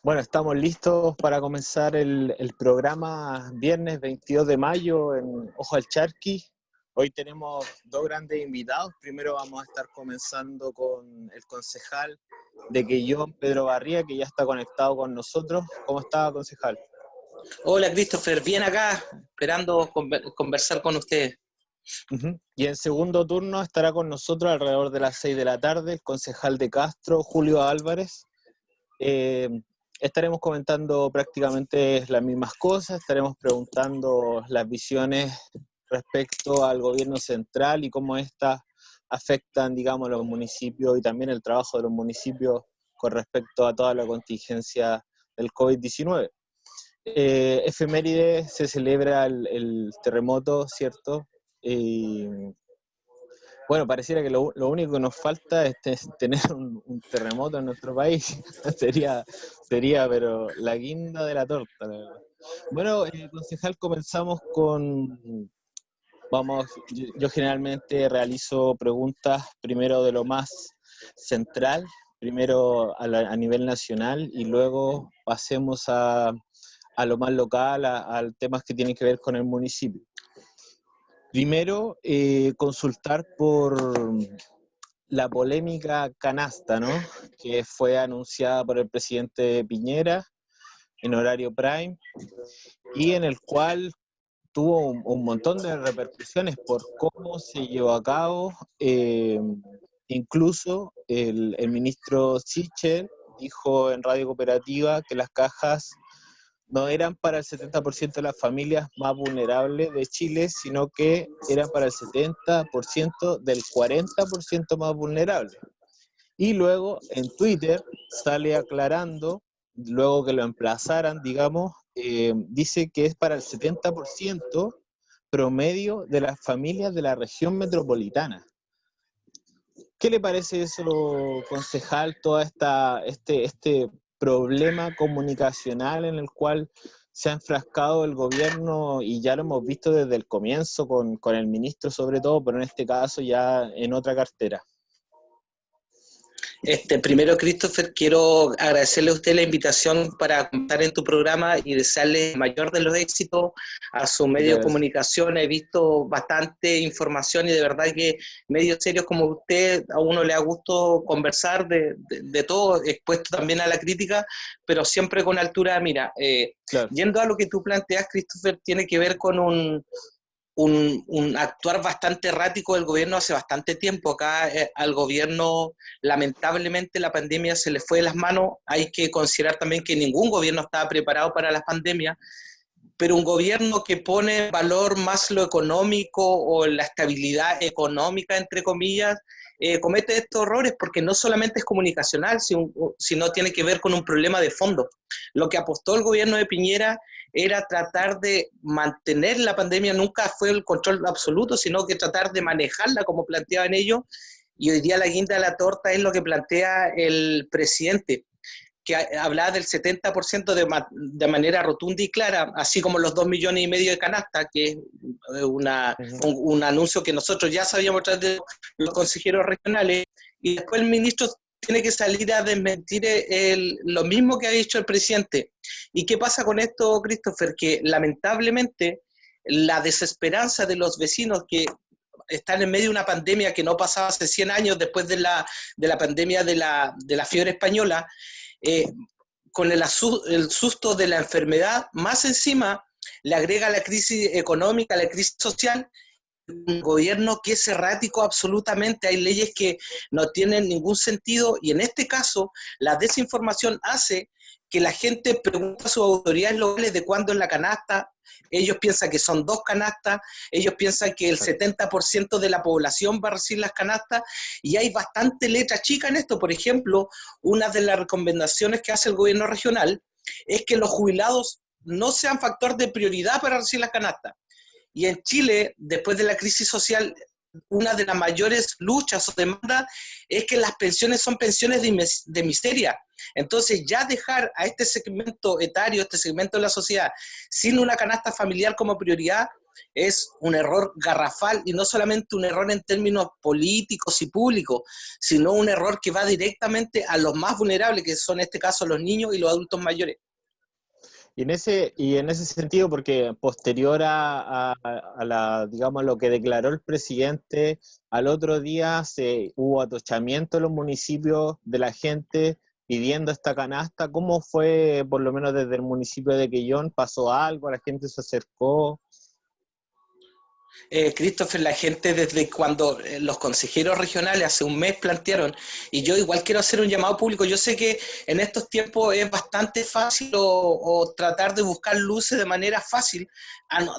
Bueno, estamos listos para comenzar el programa viernes 22 de mayo en Ojo al Charqui. Hoy tenemos dos grandes invitados. Primero vamos a estar comenzando con el concejal de Quellón, Pedro Barría, que ya está conectado con nosotros. ¿Cómo está, concejal? Hola, Christopher, bien acá, esperando conversar con ustedes. Y en segundo turno estará con nosotros alrededor de las 6 de la tarde el concejal de Castro, Julio Álvarez. Estaremos comentando prácticamente las mismas cosas, estaremos preguntando las visiones respecto al gobierno central y cómo éstas afectan, digamos, a los municipios y también el trabajo de los municipios con respecto a toda la contingencia del COVID-19. Efeméride se celebra el terremoto, ¿cierto? Bueno, pareciera que lo único que nos falta es tener un terremoto en nuestro país. sería, pero la guinda de la torta, la verdad. Bueno, concejal, comenzamos con... yo generalmente realizo preguntas primero de lo más central, primero a nivel nacional y luego pasemos a lo más local, a temas que tienen que ver con el municipio. Primero, consultar por la polémica canasta, ¿no? Que fue anunciada por el presidente Piñera en horario prime y en el cual tuvo un montón de repercusiones por cómo se llevó a cabo. Incluso el ministro Sichel dijo en Radio Cooperativa que las cajas no eran para el 70% de las familias más vulnerables de Chile, sino que eran para el 70% del 40% más vulnerable. Y luego en Twitter sale aclarando, luego que lo emplazaran, digamos, dice que es para el 70% promedio de las familias de la región metropolitana. ¿Qué le parece eso, concejal, toda este problema comunicacional en el cual se ha enfrascado el gobierno, y ya lo hemos visto desde el comienzo con el ministro sobre todo, pero en este caso ya en otra cartera? Primero, Christopher, quiero agradecerle a usted la invitación para contar en tu programa y desearle el mayor de los éxitos a su medio de comunicación. He visto bastante información y de verdad que medios serios como usted, a uno le da gusto conversar de todo, expuesto también a la crítica, pero siempre con altura de mira. Claro. Yendo a lo que tú planteas, Christopher, tiene que ver con un actuar bastante errático del gobierno hace bastante tiempo. Acá al gobierno, lamentablemente, la pandemia se le fue de las manos. Hay que considerar también que ningún gobierno estaba preparado para la pandemia, pero un gobierno que pone valor más lo económico o la estabilidad económica, entre comillas, comete estos errores porque no solamente es comunicacional, sino tiene que ver con un problema de fondo. Lo que apostó el gobierno de Piñera era tratar de mantener la pandemia, nunca fue el control absoluto, sino que tratar de manejarla como planteaban ellos, y hoy día la guinda de la torta es lo que plantea el presidente, que hablaba del 70% de manera rotunda y clara, así como los 2,5 millones de canastas, que es un anuncio que nosotros ya sabíamos tras de los consejeros regionales, y después el ministro tiene que salir a desmentir lo mismo que ha dicho el presidente. ¿Y qué pasa con esto, Christopher? Que lamentablemente la desesperanza de los vecinos que están en medio de una pandemia que no pasaba hace 100 años después de la pandemia de la fiebre española, con el susto de la enfermedad, más encima le agrega la crisis económica, la crisis social, un gobierno que es errático absolutamente, hay leyes que no tienen ningún sentido, y en este caso la desinformación hace que la gente pregunta a sus autoridades locales de cuándo es la canasta. Ellos piensan que son 2 canastas, ellos piensan que el 70% de la población va a recibir las canastas, y hay bastante letra chica en esto. Por ejemplo, una de las recomendaciones que hace el gobierno regional es que los jubilados no sean factor de prioridad para recibir las canastas. Y en Chile, después de la crisis social, una de las mayores luchas o demandas es que las pensiones son pensiones de miseria. Entonces, ya dejar a este segmento etario, este segmento de la sociedad, sin una canasta familiar como prioridad, es un error garrafal y no solamente un error en términos políticos y públicos, sino un error que va directamente a los más vulnerables, que son en este caso los niños y los adultos mayores. Y en ese sentido, porque posterior a la, digamos, lo que declaró el presidente, al otro día hubo atochamiento en los municipios de la gente pidiendo esta canasta. ¿Cómo fue, por lo menos desde el municipio de Quellón? ¿Pasó algo? ¿La gente se acercó? Christopher, la gente desde cuando los consejeros regionales hace un mes plantearon, y yo igual quiero hacer un llamado público, yo sé que en estos tiempos es bastante fácil o tratar de buscar luces de manera fácil,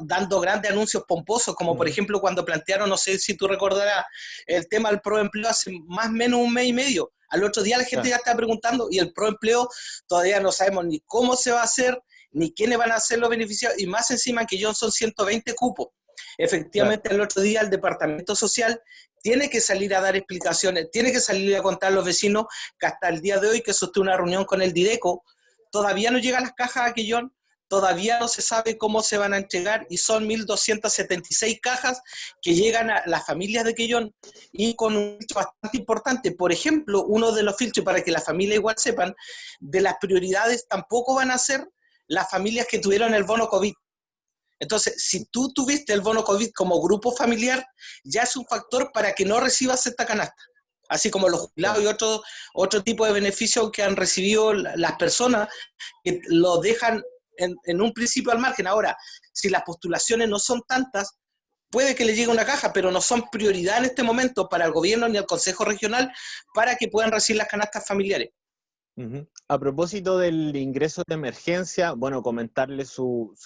dando grandes anuncios pomposos, como por ejemplo cuando plantearon, no sé si tú recordarás, el tema del proempleo hace más o menos un mes y medio. Al otro día la gente ya está preguntando y el proempleo todavía no sabemos ni cómo se va a hacer, ni quiénes van a ser los beneficiados, y más encima que son 120 cupos. Efectivamente, el otro día el Departamento Social tiene que salir a dar explicaciones, tiene que salir a contar a los vecinos que hasta el día de hoy que sostuvo una reunión con el Dideco, todavía no llegan las cajas a Quellón, todavía no se sabe cómo se van a entregar y son 1.276 cajas que llegan a las familias de Quellón y con un filtro bastante importante. Por ejemplo, uno de los filtros, para que las familias igual sepan, de las prioridades tampoco van a ser las familias que tuvieron el bono COVID. Entonces, si tú tuviste el bono COVID como grupo familiar, ya es un factor para que no recibas esta canasta. Así como los jubilados y otro tipo de beneficios que han recibido las personas que lo dejan en un principio al margen. Ahora, si las postulaciones no son tantas, puede que le llegue una caja, pero no son prioridad en este momento para el gobierno ni al Consejo Regional para que puedan recibir las canastas familiares. A propósito del ingreso de emergencia, bueno, comentarle su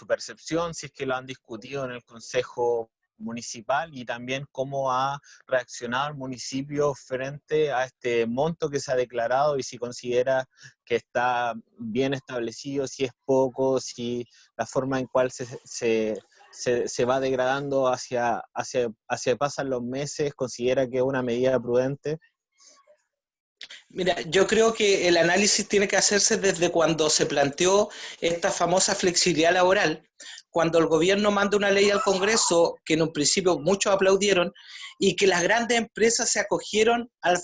percepción, si es que lo han discutido en el Consejo Municipal y también cómo ha reaccionado el municipio frente a este monto que se ha declarado y si considera que está bien establecido, si es poco, si la forma en cual se va degradando hacia pasan los meses, considera que es una medida prudente. Mira, yo creo que el análisis tiene que hacerse desde cuando se planteó esta famosa flexibilidad laboral, cuando el gobierno manda una ley al Congreso que en un principio muchos aplaudieron y que las grandes empresas se acogieron a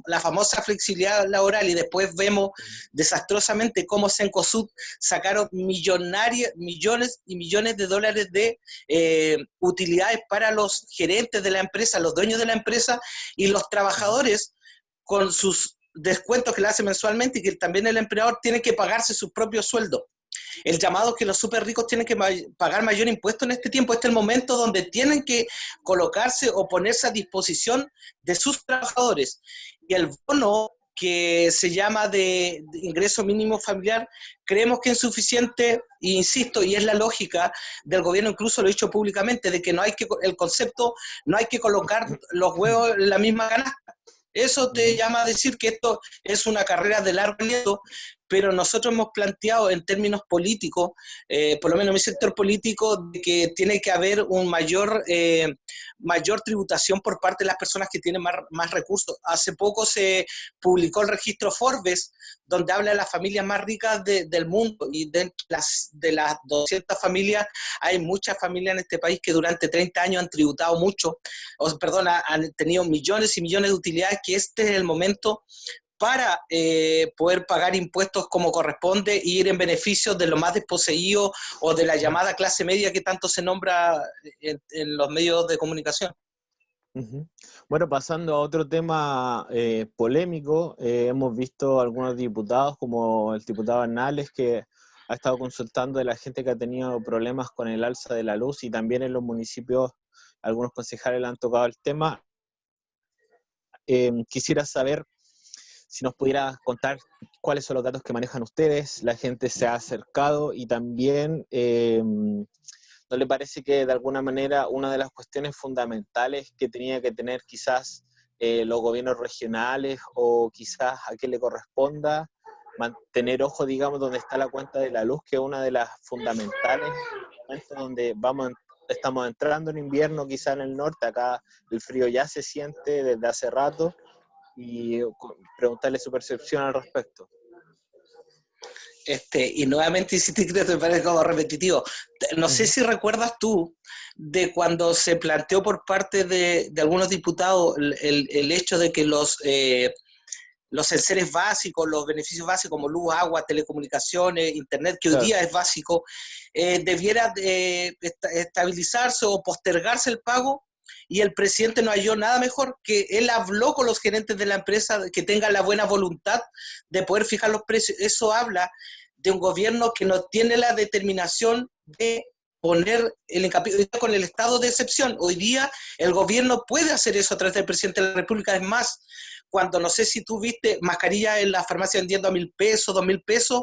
la famosa flexibilidad laboral y después vemos desastrosamente cómo Cencosud sacaron millones y millones de dólares de utilidades para los gerentes de la empresa, los dueños de la empresa y los trabajadores con sus descuentos que le hace mensualmente y que también el empleador tiene que pagarse sus propios sueldos. El llamado es que los súper ricos tienen que pagar mayor impuesto en este tiempo. Este es el momento donde tienen que colocarse o ponerse a disposición de sus trabajadores. Y el bono que se llama de ingreso mínimo familiar, creemos que es insuficiente, e insisto, y es la lógica del gobierno, incluso lo he dicho públicamente, de que no hay que, el concepto, no hay que colocar los huevos en la misma canasta. Eso te llama a decir que esto es una carrera de largo aliento, pero nosotros hemos planteado en términos políticos, por lo menos en mi sector político, de que tiene que haber un mayor tributación por parte de las personas que tienen más recursos. Hace poco se publicó el registro Forbes, donde habla de las familias más ricas del mundo, y de las 200 familias, hay muchas familias en este país que durante 30 años han tributado mucho, han tenido millones y millones de utilidades, que este es el momento para poder pagar impuestos como corresponde e ir en beneficio de los más desposeídos o de la llamada clase media que tanto se nombra en los medios de comunicación. Bueno, pasando a otro tema polémico, hemos visto algunos diputados, como el diputado Hernández, que ha estado consultando de la gente que ha tenido problemas con el alza de la luz, y también en los municipios algunos concejales le han tocado el tema. Quisiera saber si nos pudiera contar cuáles son los datos que manejan ustedes, la gente se ha acercado, y también ¿no le parece que de alguna manera una de las cuestiones fundamentales que tenía que tener quizás los gobiernos regionales, o quizás a quien le corresponda, mantener ojo, digamos, donde está la cuenta de la luz, que es una de las fundamentales, donde estamos entrando en invierno quizás en el norte, acá el frío ya se siente desde hace rato, y preguntarle su percepción al respecto. Y nuevamente insistí que te parece como repetitivo. No sé si recuerdas tú de cuando se planteó por parte de algunos diputados el hecho de que los enseres básicos, los beneficios básicos como luz, agua, telecomunicaciones, internet, que hoy Claro. día es básico, debiera estabilizarse o postergarse el pago, y el presidente no halló nada mejor que él habló con los gerentes de la empresa que tengan la buena voluntad de poder fijar los precios. Eso habla de un gobierno que no tiene la determinación de poner el hincapié con el estado de excepción. Hoy día el gobierno puede hacer eso a través del presidente de la República. Es más, cuando no sé si tú viste mascarillas en la farmacia vendiendo a 1.000 pesos, 2.000 pesos,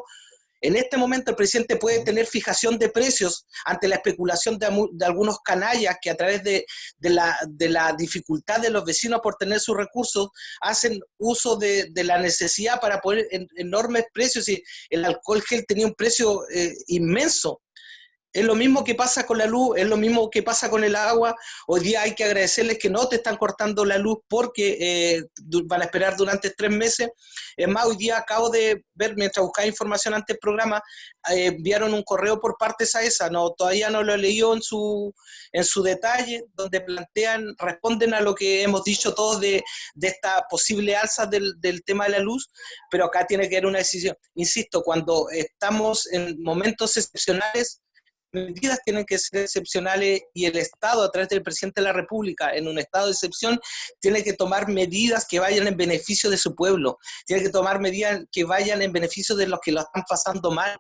en este momento el presidente puede tener fijación de precios ante la especulación de algunos canallas que a través de la dificultad de los vecinos por tener sus recursos hacen uso de la necesidad para poner enormes precios, y el alcohol gel tenía un precio inmenso. Es lo mismo que pasa con la luz, es lo mismo que pasa con el agua. Hoy día hay que agradecerles que no te están cortando la luz porque van a esperar durante 3 meses. Es más, hoy día acabo de ver, mientras buscaba información ante el programa, enviaron un correo por parte de SAESA, no, todavía no lo he leído en su detalle, donde responden a lo que hemos dicho todos de esta posible alza del tema de la luz, pero acá tiene que haber una decisión. Insisto, cuando estamos en momentos excepcionales, medidas tienen que ser excepcionales, y el Estado, a través del presidente de la República, en un estado de excepción, tiene que tomar medidas que vayan en beneficio de su pueblo, tiene que tomar medidas que vayan en beneficio de los que lo están pasando mal.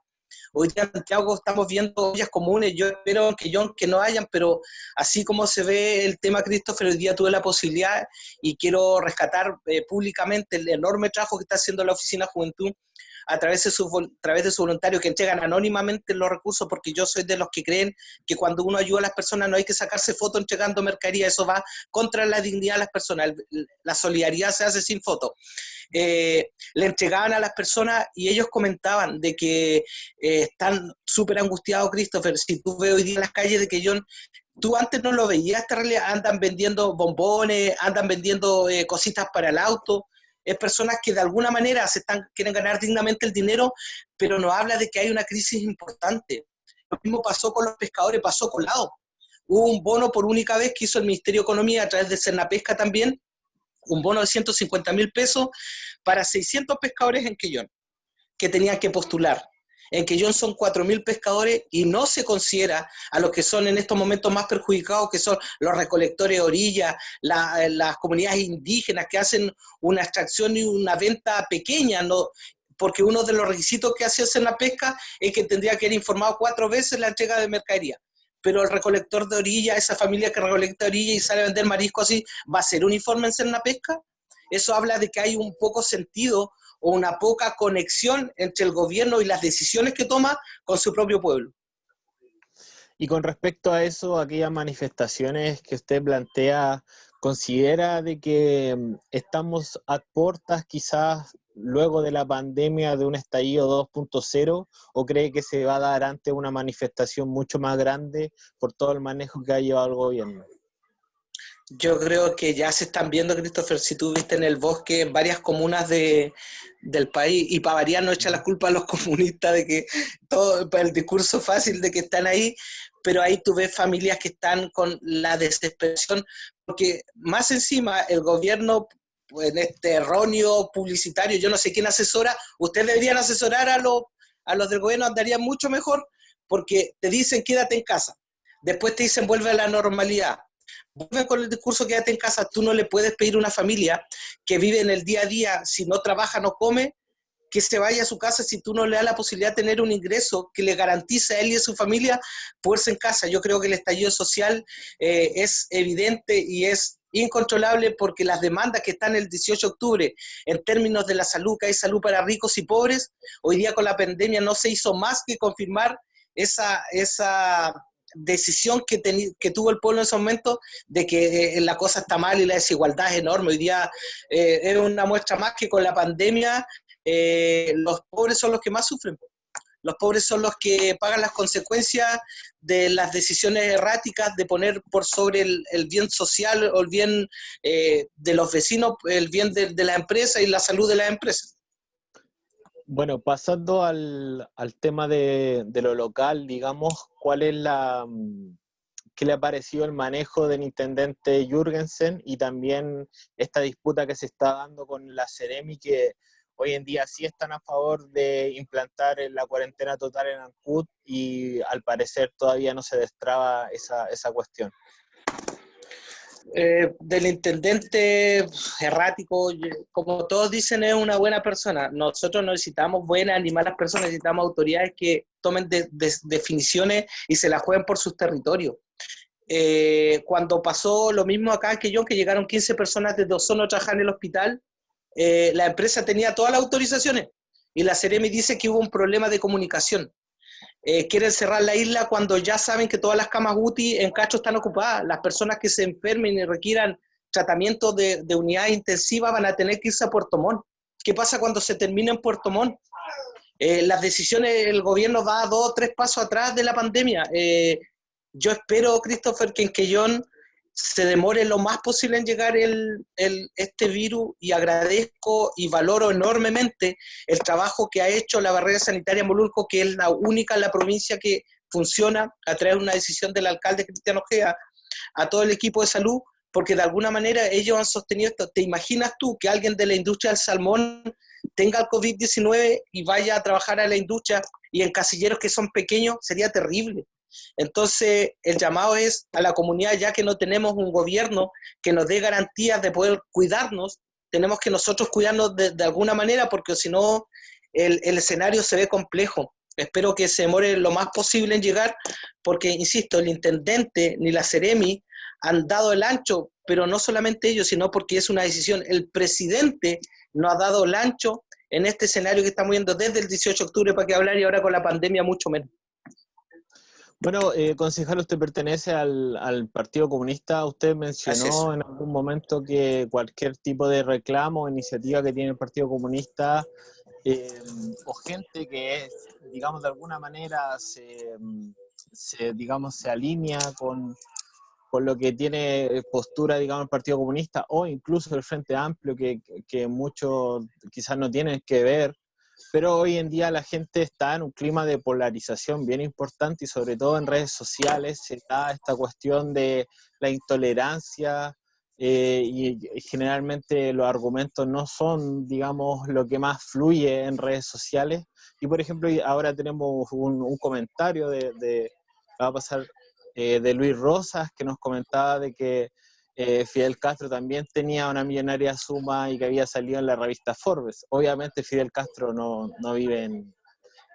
Hoy día en Santiago estamos viendo ollas comunes, yo espero que no hayan, pero así como se ve el tema Christopher, hoy día tuve la posibilidad y quiero rescatar públicamente el enorme trabajo que está haciendo la Oficina Juventud a través de sus voluntarios que entregan anónimamente los recursos, porque yo soy de los que creen que cuando uno ayuda a las personas no hay que sacarse foto entregando mercadería, eso va contra la dignidad de las personas, la solidaridad se hace sin foto. Le entregaban a las personas y ellos comentaban de que están súper angustiados, Christopher. Si tú ves hoy día en las calles de Quellón, tú antes no lo veías, esta realidad, andan vendiendo bombones, andan vendiendo cositas para el auto. Es personas que de alguna manera quieren ganar dignamente el dinero, pero nos habla de que hay una crisis importante. Lo mismo pasó con los pescadores, pasó colado. Hubo un bono por única vez que hizo el Ministerio de Economía a través de Sernapesca también, un bono de 150.000 pesos para 600 pescadores en Quellón, que tenían que postular. En Quellón son 4.000 pescadores y no se considera a los que son en estos momentos más perjudicados, que son los recolectores de orilla, las comunidades indígenas que hacen una extracción y una venta pequeña, ¿no? Porque uno de los requisitos que hace la pesca es que tendría que haber informado 4 veces la entrega de mercadería. Pero el recolector de orilla, esa familia que recolecta orilla y sale a vender marisco así, ¿va a ser un informe en Sernapesca? Eso habla de que hay un poco sentido o una poca conexión entre el gobierno y las decisiones que toma con su propio pueblo. Y con respecto a eso, aquellas manifestaciones que usted plantea, ¿considera de que estamos a puertas quizás luego de la pandemia de un estallido 2.0, o cree que se va a dar ante una manifestación mucho más grande por todo el manejo que ha llevado el gobierno? Yo creo que ya se están viendo, Christopher, si tú viste en el bosque en varias comunas del país, y para variar no echa la culpa a los comunistas de que todo el discurso fácil de que están ahí, pero ahí tú ves familias que están con la desesperación, porque más encima el gobierno, en este erróneo publicitario, yo no sé quién asesora, ustedes deberían asesorar a los del gobierno, andaría mucho mejor, porque te dicen quédate en casa, después te dicen vuelve a la normalidad. Vuelven con el discurso quédate en casa. Tú no le puedes pedir a una familia que vive en el día a día, si no trabaja, no come, que se vaya a su casa si tú no le das la posibilidad de tener un ingreso que le garantice a él y a su familia poderse en casa. Yo creo que el estallido social es evidente y es incontrolable, porque las demandas que están el 18 de octubre en términos de la salud, que hay salud para ricos y pobres, hoy día con la pandemia no se hizo más que confirmar esa decisión que tuvo el pueblo en ese momento de que la cosa está mal y la desigualdad es enorme. Hoy día es una muestra más que con la pandemia los pobres son los que más sufren. Los pobres son los que pagan las consecuencias de las decisiones erráticas de poner por sobre el bien social o el bien de los vecinos, el bien de la empresa y la salud de las empresas. Bueno, pasando al tema de lo local, digamos, ¿cuál es qué le ha parecido el manejo del intendente Jürgensen y también esta disputa que se está dando con la Ceremi, que hoy en día sí están a favor de implantar la cuarentena total en Ancud y al parecer todavía no se destraba esa cuestión? Del intendente errático, como todos dicen, es una buena persona. Nosotros no necesitamos buenas ni malas personas, necesitamos autoridades que tomen definiciones y se las jueguen por sus territorios. Cuando pasó lo mismo acá que yo, que llegaron 15 personas desde Osorno a trabajar en el hospital, la empresa tenía todas las autorizaciones y la Ceremi dice que hubo un problema de comunicación. Quieren cerrar la isla cuando ya saben que todas las camas UTI en Castro están ocupadas. Las personas que se enfermen y requieran tratamiento de unidades intensivas van a tener que irse a Puerto Montt. ¿Qué pasa cuando se termina en Puerto Montt? Las decisiones, el gobierno va 2 o 3 pasos atrás de la pandemia. Yo espero, Christopher, que en Quellón se demore lo más posible en llegar este virus, y agradezco y valoro enormemente el trabajo que ha hecho la barrera sanitaria Molulco, que es la única en la provincia que funciona a través de una decisión del alcalde Cristian Ojea, a todo el equipo de salud, porque de alguna manera ellos han sostenido esto. ¿Te imaginas tú que alguien de la industria del salmón tenga el COVID-19 y vaya a trabajar a la industria y en casilleros que son pequeños? Sería terrible. Entonces, el llamado es a la comunidad, ya que no tenemos un gobierno que nos dé garantías de poder cuidarnos, tenemos que nosotros cuidarnos de alguna manera, porque si no, el escenario se ve complejo. Espero que se demore lo más posible en llegar, porque, insisto, el intendente ni la Ceremi han dado el ancho, pero no solamente ellos, sino porque es una decisión. El presidente no ha dado el ancho en este escenario que estamos viendo desde el 18 de octubre, para qué hablar, y ahora con la pandemia mucho menos. Bueno, concejal, usted pertenece al Partido Comunista. Usted mencionó en algún momento que cualquier tipo de reclamo o iniciativa que tiene el Partido Comunista o gente que es, digamos, de alguna manera digamos, se alinea con lo que tiene postura, digamos, el Partido Comunista o incluso el Frente Amplio, que muchos quizás no tienen que ver, pero hoy en día la gente está en un clima de polarización bien importante y sobre todo en redes sociales se da esta cuestión de la intolerancia y generalmente los argumentos no son, digamos, lo que más fluye en redes sociales. Y por ejemplo, ahora tenemos un comentario va a pasar de Luis Rosas, que nos comentaba de que Fidel Castro también tenía una millonaria suma y que había salido en la revista Forbes. Obviamente Fidel Castro no vive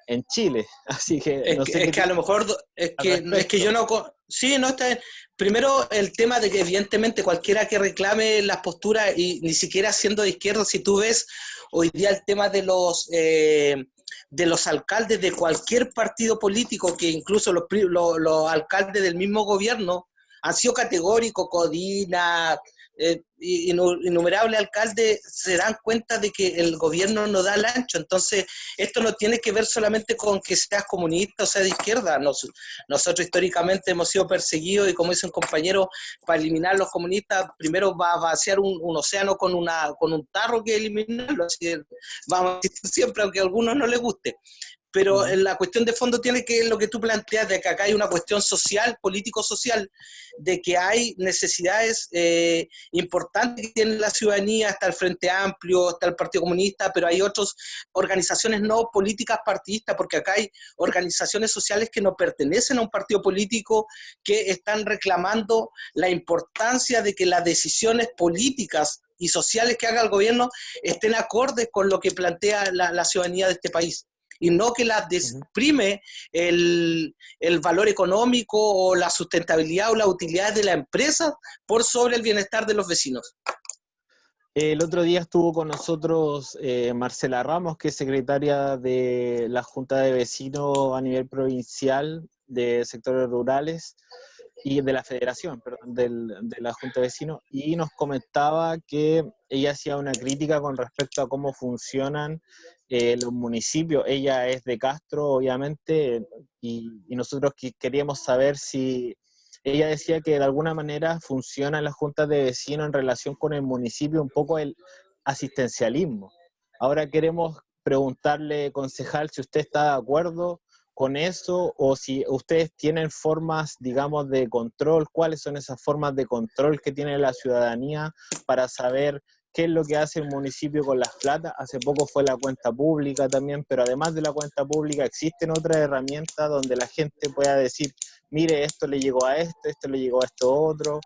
en Chile, así que no sé Es qué que a tiene lo mejor, al es que respecto. yo no... Sí, no está bien. Primero, el tema de que evidentemente cualquiera que reclame las posturas, y ni siquiera siendo de izquierda, si tú ves hoy día el tema de los alcaldes de cualquier partido político, que incluso los alcaldes del mismo gobierno han sido categóricos, Codina, innumerables alcaldes se dan cuenta de que el gobierno no da el ancho. Entonces, esto no tiene que ver solamente con que seas comunista o sea de izquierda. Nosotros históricamente hemos sido perseguidos, y como dice un compañero, para eliminar los comunistas, primero va a vaciar un océano con un tarro que eliminarlo. Así que vamos a existir siempre, aunque a algunos no les guste. Pero la cuestión de fondo tiene que lo que tú planteas, de que acá hay una cuestión social, político-social, de que hay necesidades importantes que tiene la ciudadanía. Está el Frente Amplio, está el Partido Comunista, pero hay otras organizaciones no políticas partidistas, porque acá hay organizaciones sociales que no pertenecen a un partido político, que están reclamando la importancia de que las decisiones políticas y sociales que haga el gobierno estén acordes con lo que plantea la ciudadanía de este país, y no que la desprime el valor económico o la sustentabilidad o la utilidad de la empresa por sobre el bienestar de los vecinos. El otro día estuvo con nosotros Marcela Ramos, que es secretaria de la Junta de Vecinos a nivel provincial de sectores rurales y de la Federación, perdón, de la Junta de Vecinos, y nos comentaba que ella hacía una crítica con respecto a cómo funcionan los municipios. Ella es de Castro, obviamente, y nosotros queríamos saber si ella decía que de alguna manera funcionan las juntas de vecinos en relación con el municipio, un poco el asistencialismo. Ahora queremos preguntarle, concejal, si usted está de acuerdo con eso, o si ustedes tienen formas, digamos, de control, cuáles son esas formas de control que tiene la ciudadanía para saber qué es lo que hace el municipio con las plata. Hace poco fue la cuenta pública también, pero además de la cuenta pública existen otras herramientas donde la gente pueda decir, mire, esto le llegó a esto le llegó a esto otro.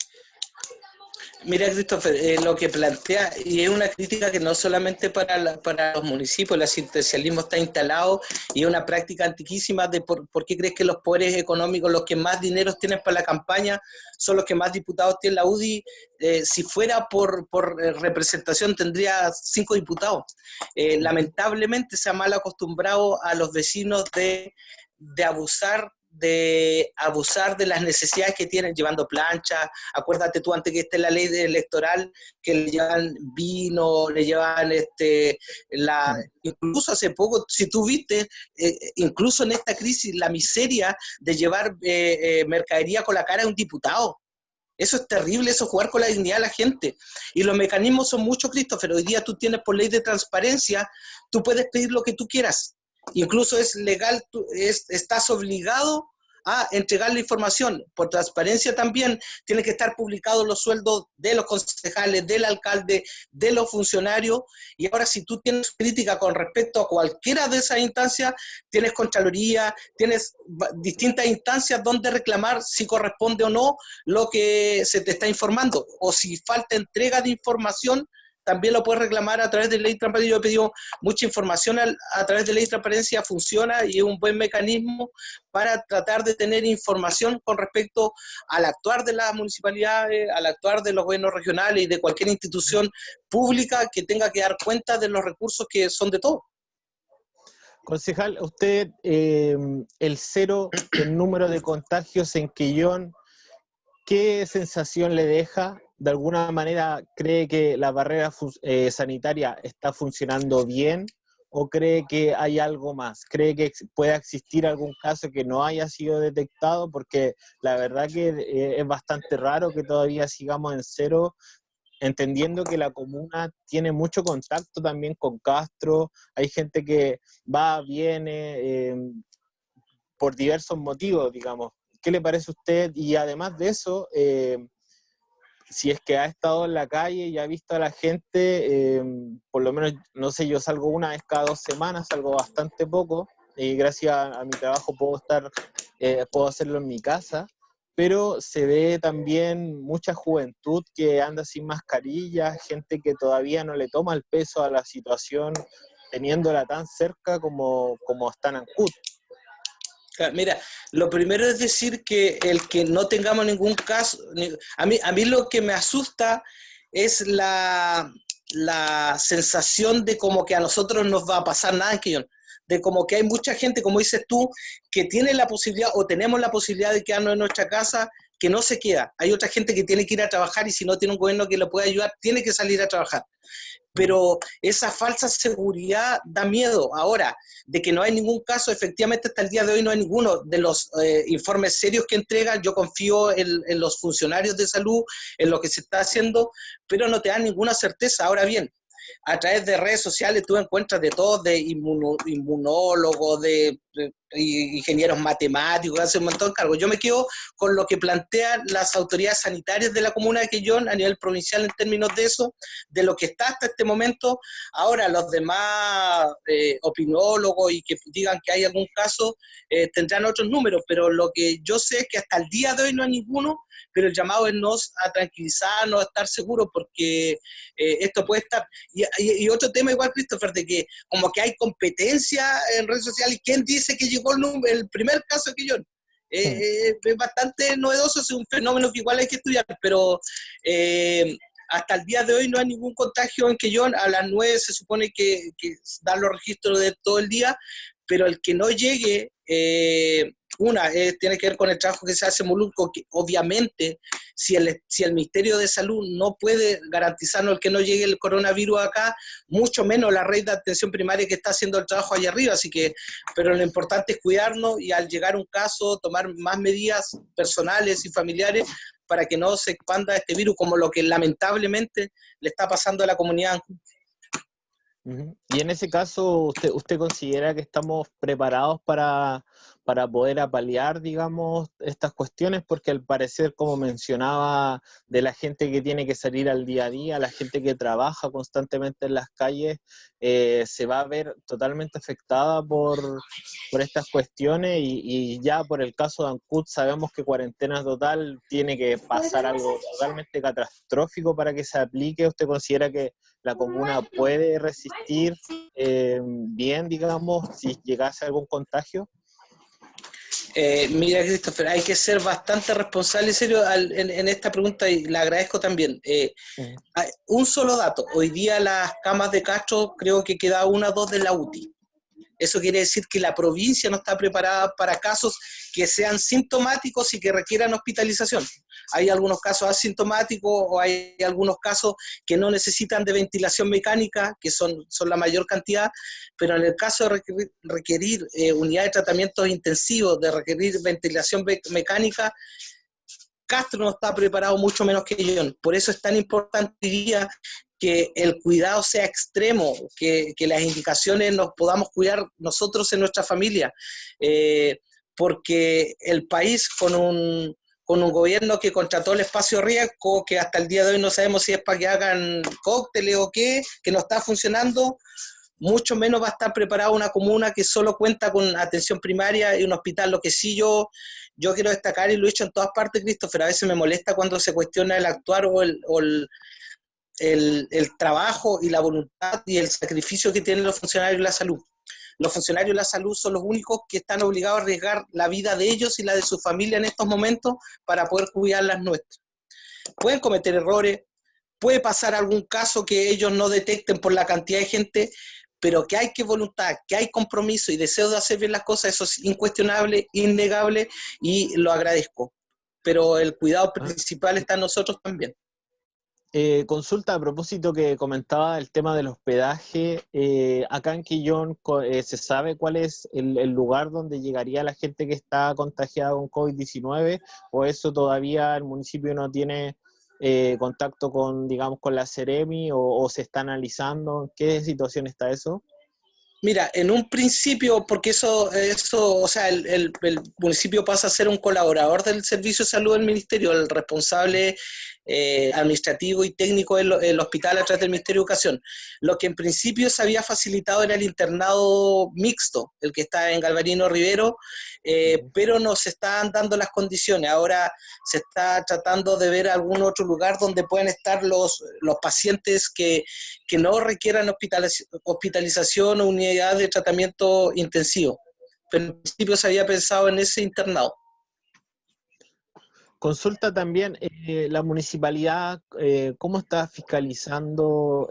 Mira, Christopher, lo que plantea, y es una crítica que no solamente para los municipios, el asistencialismo está instalado y es una práctica antiquísima de por qué crees que los poderes económicos, los que más dinero tienen para la campaña, son los que más diputados tiene la UDI. Si fuera por representación tendría 5 diputados. Lamentablemente se ha mal acostumbrado a los vecinos de abusar de las necesidades que tienen, llevando planchas. Acuérdate tú, antes que esté la ley electoral, que le llevan vino, le llevan incluso hace poco, si tú viste, incluso en esta crisis, la miseria de llevar mercadería con la cara de un diputado. Eso es terrible, eso es jugar con la dignidad de la gente. Y los mecanismos son muchos, Christopher. Hoy día tú tienes, por ley de transparencia, tú puedes pedir lo que tú quieras. Incluso es legal, estás obligado a entregar la información. Por transparencia también tienen que estar publicados los sueldos de los concejales, del alcalde, de los funcionarios. Y ahora, si tú tienes crítica con respecto a cualquiera de esas instancias, tienes Contraloría, tienes distintas instancias donde reclamar si corresponde o no lo que se te está informando, o si falta entrega de información, también lo puedes reclamar a través de ley de transparencia. Yo he pedido mucha información a través de ley de transparencia, funciona y es un buen mecanismo para tratar de tener información con respecto al actuar de las municipalidades, al actuar de los gobiernos regionales y de cualquier institución pública que tenga que dar cuenta de los recursos que son de todos. Concejal, usted, el cero en número de contagios en Quillón, ¿qué sensación le deja? ¿De alguna manera cree que la barrera sanitaria está funcionando bien o cree que hay algo más? ¿Cree que pueda existir algún caso que no haya sido detectado? Porque la verdad que es bastante raro que todavía sigamos en cero, entendiendo que la comuna tiene mucho contacto también con Castro, hay gente que va, viene, por diversos motivos, digamos. ¿Qué le parece a usted? Y además de eso, si es que ha estado en la calle y ha visto a la gente, por lo menos, no sé, yo salgo una vez cada 2 semanas, salgo bastante poco, y gracias a mi trabajo puedo hacerlo en mi casa, pero se ve también mucha juventud que anda sin mascarilla, gente que todavía no le toma el peso a la situación, teniéndola tan cerca como está en Ancud. Mira, lo primero es decir que el que no tengamos ningún caso, a mí lo que me asusta es la sensación de como que a nosotros nos va a pasar nada en Quillón, de como que hay mucha gente, como dices tú, que tiene la posibilidad o tenemos la posibilidad de quedarnos en nuestra casa, que no se queda. Hay otra gente que tiene que ir a trabajar y si no tiene un gobierno que lo pueda ayudar, tiene que salir a trabajar. Pero esa falsa seguridad da miedo. Ahora, de que no hay ningún caso, efectivamente hasta el día de hoy no hay ninguno de los informes serios que entregan. Yo confío en los funcionarios de salud, en lo que se está haciendo, pero no te dan ninguna certeza. Ahora bien, a través de redes sociales tú encuentras de todo, de inmunólogos, de ingenieros matemáticos, hace un montón de cargos. Yo me quedo con lo que plantean las autoridades sanitarias de la comuna de Quillón a nivel provincial en términos de eso, de lo que está hasta este momento. Ahora los demás opinólogos y que digan que hay algún caso tendrán otros números, pero lo que yo sé es que hasta el día de hoy no hay ninguno, pero el llamado es a tranquilizarnos, a estar seguros, porque esto puede estar. Y otro tema igual, Christopher, de que como que hay competencia en redes sociales. ¿Quién dice que llegó el primer caso de Quillón? Es bastante novedoso, es un fenómeno que igual hay que estudiar, pero hasta el día de hoy no hay ningún contagio en Quillón. A las 9 se supone que dan los registros de todo el día, pero el que no llegue, tiene que ver con el trabajo que se hace en Molulco, que obviamente si el Ministerio de Salud no puede garantizarnos el que no llegue el coronavirus acá, mucho menos la red de atención primaria que está haciendo el trabajo allá arriba, pero lo importante es cuidarnos y al llegar un caso tomar más medidas personales y familiares para que no se expanda este virus como lo que lamentablemente le está pasando a la comunidad. Ujú. Y en ese caso, ¿usted considera que estamos preparados para poder apalear, digamos, estas cuestiones? Porque al parecer, como mencionaba, de la gente que tiene que salir al día a día, la gente que trabaja constantemente en las calles, se va a ver totalmente afectada por estas cuestiones y ya por el caso de Ancud sabemos que cuarentena total tiene que pasar algo totalmente catastrófico para que se aplique. ¿Usted considera que la comuna puede resistir bien, digamos, si llegase algún contagio? Mira, Christopher, hay que ser bastante responsable y serio en esta pregunta y la agradezco también. Un solo dato, hoy día las camas de Castro creo que queda una o dos de la UTI. Eso quiere decir que la provincia no está preparada para casos que sean sintomáticos y que requieran hospitalización. Hay algunos casos asintomáticos o hay algunos casos que no necesitan de ventilación mecánica, que son la mayor cantidad, pero en el caso de requerir unidad de tratamientos intensivos, de requerir ventilación mecánica, Castro no está preparado, mucho menos que Illón. Por eso es tan importante hoy día que el cuidado sea extremo, que las indicaciones nos podamos cuidar nosotros en nuestra familia, porque el país con un gobierno que contrató el espacio riesgo, que hasta el día de hoy no sabemos si es para que hagan cócteles o qué, que no está funcionando, mucho menos va a estar preparada una comuna que solo cuenta con atención primaria y un hospital. Lo que sí yo quiero destacar, y lo he dicho en todas partes, Christopher, a veces me molesta cuando se cuestiona el actuar o el trabajo y la voluntad y el sacrificio que tienen los funcionarios de la salud. Los funcionarios de la salud son los únicos que están obligados a arriesgar la vida de ellos y la de su familia en estos momentos para poder cuidar las nuestras. Pueden cometer errores, puede pasar algún caso que ellos no detecten por la cantidad de gente, pero que hay voluntad, que hay compromiso y deseo de hacer bien las cosas, eso es incuestionable, innegable y lo agradezco. Pero el cuidado principal está en nosotros también. Consulta a propósito que comentaba el tema del hospedaje. Acá en Quillón, ¿se sabe cuál es el lugar donde llegaría la gente que está contagiada con COVID-19? ¿O eso todavía el municipio no tiene contacto con, digamos, con la Seremi o se está analizando? ¿En qué situación está eso? Mira, en un principio, porque o sea, el municipio pasa a ser un colaborador del Servicio de Salud del Ministerio, el responsable administrativo y técnico del hospital a través del Ministerio de Educación. Lo que en principio se había facilitado era el internado mixto, el que está en Galvarino Rivero, pero no se están dando las condiciones. Ahora se está tratando de ver algún otro lugar donde puedan estar los pacientes que no requieran hospitalización o unidad de tratamiento intensivo. Pero en principio se había pensado en ese internado. Consulta también, la municipalidad, ¿cómo está fiscalizando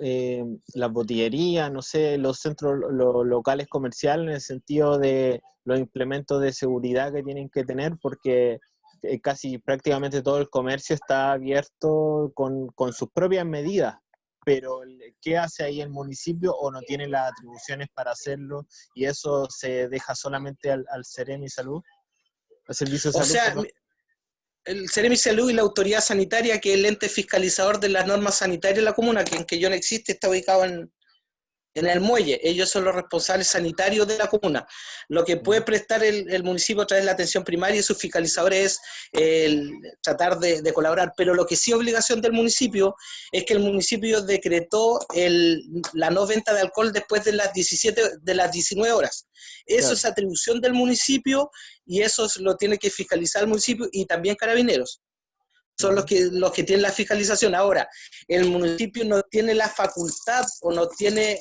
la botillería, no sé, los centros locales comerciales en el sentido de los implementos de seguridad que tienen que tener? Porque casi prácticamente todo el comercio está abierto con sus propias medidas, pero ¿qué hace ahí el municipio o no tiene las atribuciones para hacerlo y eso se deja solamente al Seremi Salud, al Servicio de O Salud, sea, perdón? el Seremi Salud y la autoridad sanitaria, que es el ente fiscalizador de las normas sanitarias de la comuna, que en Quillón existe, está ubicado en el muelle. Ellos son los responsables sanitarios de la comuna. Lo que puede prestar el municipio a través de la atención primaria y sus fiscalizadores es tratar de colaborar, pero lo que sí es obligación del municipio es que el municipio decretó la no venta de alcohol después de las 19 horas. Eso Claro. es atribución del municipio y eso lo tiene que fiscalizar el municipio y también Carabineros. Son los que tienen la fiscalización. Ahora, el municipio no tiene la facultad o no tiene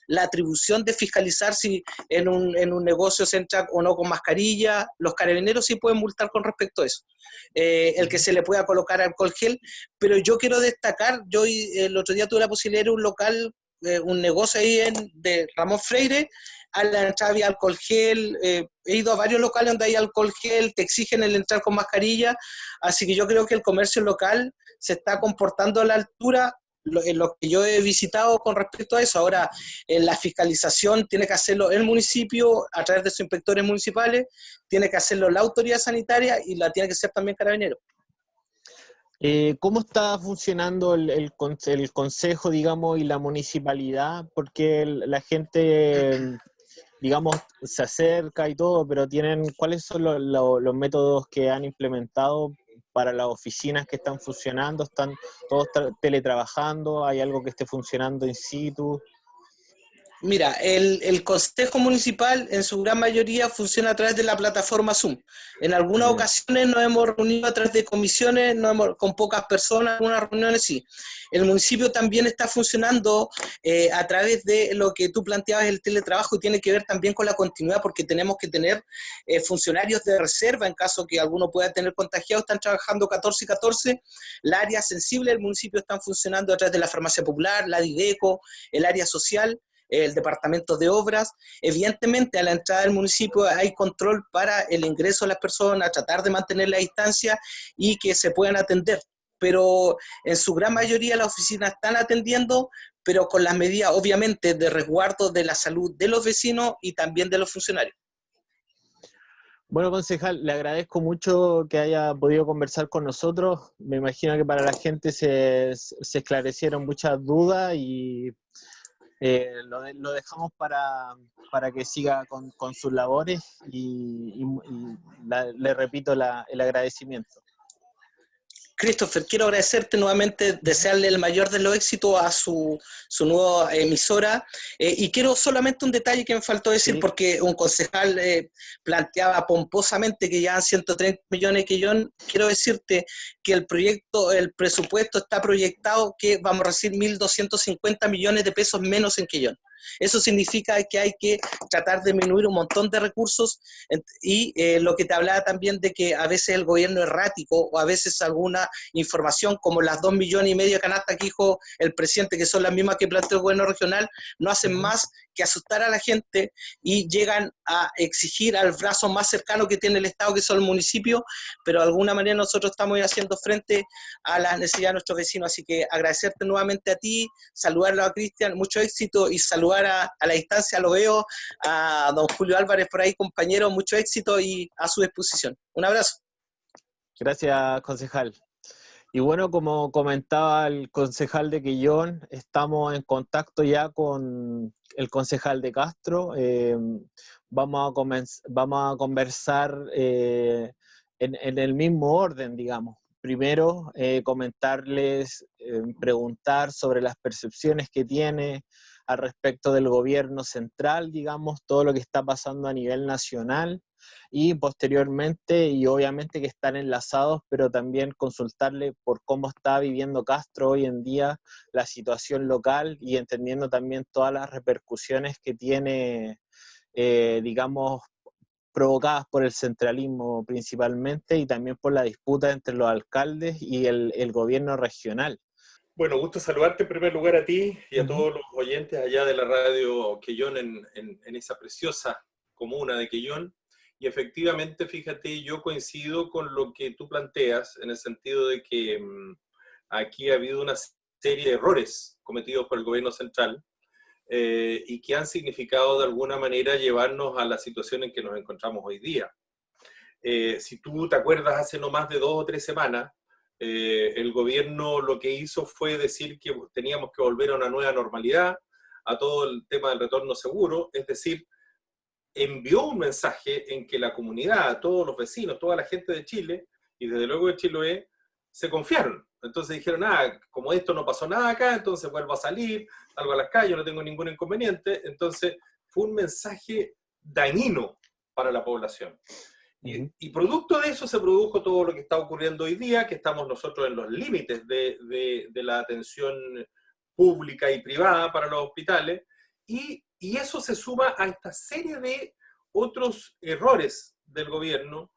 la atribución de fiscalizar si en un negocio se entra o no con mascarilla. Los carabineros sí pueden multar con respecto a eso. El que se le pueda colocar alcohol gel, pero yo quiero destacar, yo el otro día tuve la posibilidad de ir a un local, un negocio ahí de Ramón Freire, a la entrada había alcohol gel, he ido a varios locales donde hay alcohol gel, te exigen el entrar con mascarilla, así que yo creo que el comercio local se está comportando a la altura en lo que yo he visitado con respecto a eso. Ahora, en la fiscalización tiene que hacerlo el municipio a través de sus inspectores municipales, tiene que hacerlo la autoridad sanitaria y la tiene que hacer también Carabineros. ¿Cómo está funcionando el consejo, digamos, y la municipalidad? Porque la gente, digamos, se acerca y todo, pero ¿cuáles son los métodos que han implementado para las oficinas que están funcionando? ¿Están todos teletrabajando? ¿Hay algo que esté funcionando in situ? Mira, el Consejo Municipal en su gran mayoría funciona a través de la plataforma Zoom. En algunas Ya. ocasiones nos hemos reunido a través de comisiones, con pocas personas, algunas reuniones sí. El municipio también está funcionando a través de lo que tú planteabas, el teletrabajo, y tiene que ver también con la continuidad, porque tenemos que tener funcionarios de reserva en caso que alguno pueda tener contagiado. Están trabajando 14 y 14. La área sensible del municipio están funcionando a través de la farmacia popular, la Dideco, el área social, el departamento de obras. Evidentemente, a la entrada del municipio hay control para el ingreso de las personas, tratar de mantener la distancia y que se puedan atender. Pero en su gran mayoría las oficinas están atendiendo, pero con las medidas, obviamente, de resguardo de la salud de los vecinos y también de los funcionarios. Bueno, concejal, le agradezco mucho que haya podido conversar con nosotros. Me imagino que para la gente se esclarecieron muchas dudas y lo dejamos para que siga con sus labores y le repito el agradecimiento. Christopher, quiero agradecerte nuevamente, desearle el mayor de los éxitos a su nueva emisora, y quiero solamente un detalle que me faltó decir, Sí. porque un concejal planteaba pomposamente que ya 130 millones que yo quiero decirte que el presupuesto está proyectado que vamos a recibir 1.250 millones de pesos menos en Quellón. Eso significa que hay que tratar de disminuir un montón de recursos y lo que te hablaba también de que a veces el gobierno es errático o a veces alguna información como las 2,5 millones de canastas que dijo el presidente, que son las mismas que planteó el gobierno regional, no hacen más que asustar a la gente y llegan a exigir al brazo más cercano que tiene el Estado, que son los municipios, pero de alguna manera nosotros estamos haciendo frente a las necesidades de nuestros vecinos. Así que agradecerte nuevamente a ti, saludarlo a Cristian, mucho éxito, y saludar a la distancia, lo veo, a don Julio Álvarez por ahí, compañero, mucho éxito y a su disposición. Un abrazo. Gracias, concejal. Y bueno, como comentaba el concejal de Quellón, estamos en contacto ya con el concejal de Castro. Vamos a conversar en el mismo orden, digamos. Primero, comentarles, preguntar sobre las percepciones que tiene al respecto del gobierno central, digamos, todo lo que está pasando a nivel nacional, y posteriormente, y obviamente que están enlazados, pero también consultarle por cómo está viviendo Castro hoy en día, la situación local, y entendiendo también todas las repercusiones que tiene, digamos, provocadas por el centralismo principalmente, y también por la disputa entre los alcaldes y el gobierno regional. Bueno, gusto saludarte en primer lugar a ti y a todos los oyentes allá de la radio Quellón en esa preciosa comuna de Quellón. Y efectivamente, fíjate, yo coincido con lo que tú planteas en el sentido de que aquí ha habido una serie de errores cometidos por el gobierno central y que han significado de alguna manera llevarnos a la situación en que nos encontramos hoy día. Si tú te acuerdas, hace no más de 2 o 3 semanas, el gobierno lo que hizo fue decir que teníamos que volver a una nueva normalidad, a todo el tema del retorno seguro, es decir, envió un mensaje en que la comunidad, todos los vecinos, toda la gente de Chile, y desde luego de Chiloé, se confiaron. Entonces dijeron, como esto no pasó nada acá, entonces vuelvo a salir, salgo a las calles, no tengo ningún inconveniente. Entonces fue un mensaje dañino para la población. Y producto de eso se produjo todo lo que está ocurriendo hoy día, que estamos nosotros en los límites de la atención pública y privada para los hospitales, y eso se suma a esta serie de otros errores del gobierno,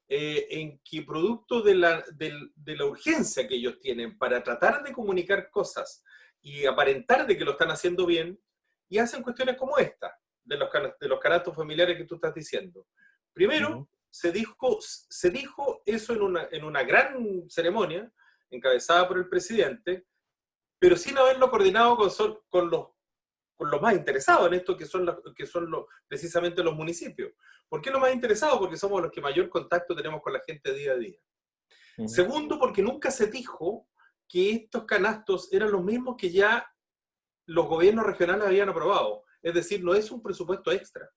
en que producto de la urgencia que ellos tienen para tratar de comunicar cosas y aparentar de que lo están haciendo bien, y hacen cuestiones como esta, de los canastos familiares que tú estás diciendo. Primero, se dijo eso en una gran ceremonia, encabezada por el presidente, pero sin haberlo coordinado con los más interesados en esto, que son precisamente los municipios. ¿Por qué los más interesados? Porque somos los que mayor contacto tenemos con la gente día a día. Ujú. Segundo, porque nunca se dijo que estos canastos eran los mismos que ya los gobiernos regionales habían aprobado. Es decir, no es un presupuesto extra.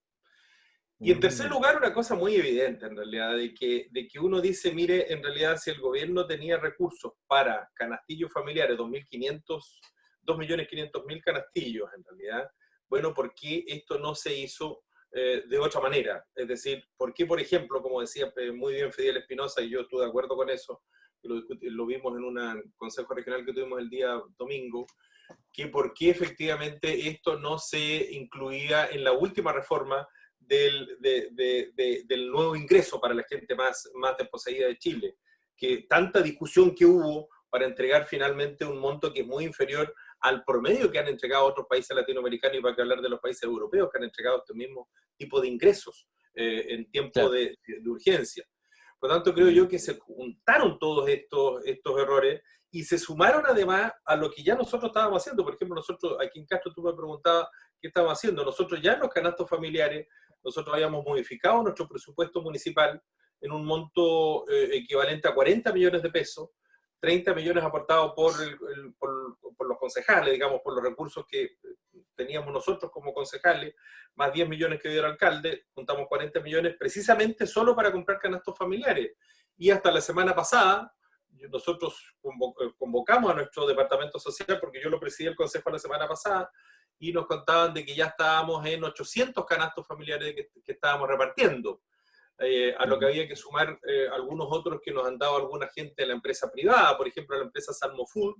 Y en tercer Mm. lugar, una cosa muy evidente en realidad, de que uno dice, mire, en realidad si el gobierno tenía recursos para canastillos familiares, 2.500.000 canastillos en realidad, bueno, ¿por qué esto no se hizo de otra manera? Es decir, ¿por qué, por ejemplo, como decía muy bien Fidel Espinosa, y yo estuve de acuerdo con eso, lo vimos en un consejo regional que tuvimos el día domingo, que por qué efectivamente esto no se incluía en la última reforma del nuevo ingreso para la gente más desposeída de Chile, que tanta discusión que hubo para entregar finalmente un monto que es muy inferior al promedio que han entregado otros países latinoamericanos, y para que hablar de los países europeos que han entregado este mismo tipo de ingresos en tiempo Claro. de urgencia. Por lo tanto, creo Mm. yo que se juntaron todos estos errores y se sumaron además a lo que ya nosotros estábamos haciendo. Por ejemplo, nosotros, aquí en Castro, tú me preguntabas qué estábamos haciendo. Nosotros ya en los canastos familiares, nosotros habíamos modificado nuestro presupuesto municipal en un monto equivalente a 40 millones de pesos, 30 millones aportados por los concejales, digamos, por los recursos que teníamos nosotros como concejales, más 10 millones que dio el alcalde, juntamos 40 millones precisamente solo para comprar canastos familiares. Y hasta la semana pasada, nosotros convocamos a nuestro departamento social, porque yo lo presidí el consejo la semana pasada, y nos contaban de que ya estábamos en 800 canastos familiares que estábamos repartiendo, a lo que Ujú. había que sumar algunos otros que nos han dado alguna gente de la empresa privada. Por ejemplo, la empresa Salmo Food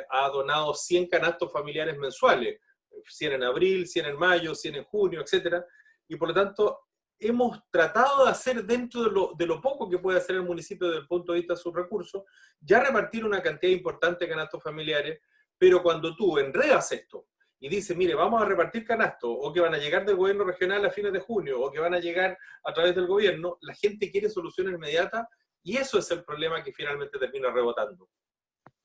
ha donado 100 canastos familiares mensuales, 100 en abril, 100 en mayo, 100 en junio, etcétera. Y por lo tanto, hemos tratado de hacer dentro de lo poco que puede hacer el municipio desde el punto de vista de sus recursos, ya repartir una cantidad importante de canastos familiares, pero cuando tú enredas esto y dices, mire, vamos a repartir canastos, o que van a llegar del gobierno regional a fines de junio, o que van a llegar a través del gobierno, la gente quiere soluciones inmediatas, y eso es el problema que finalmente termina rebotando.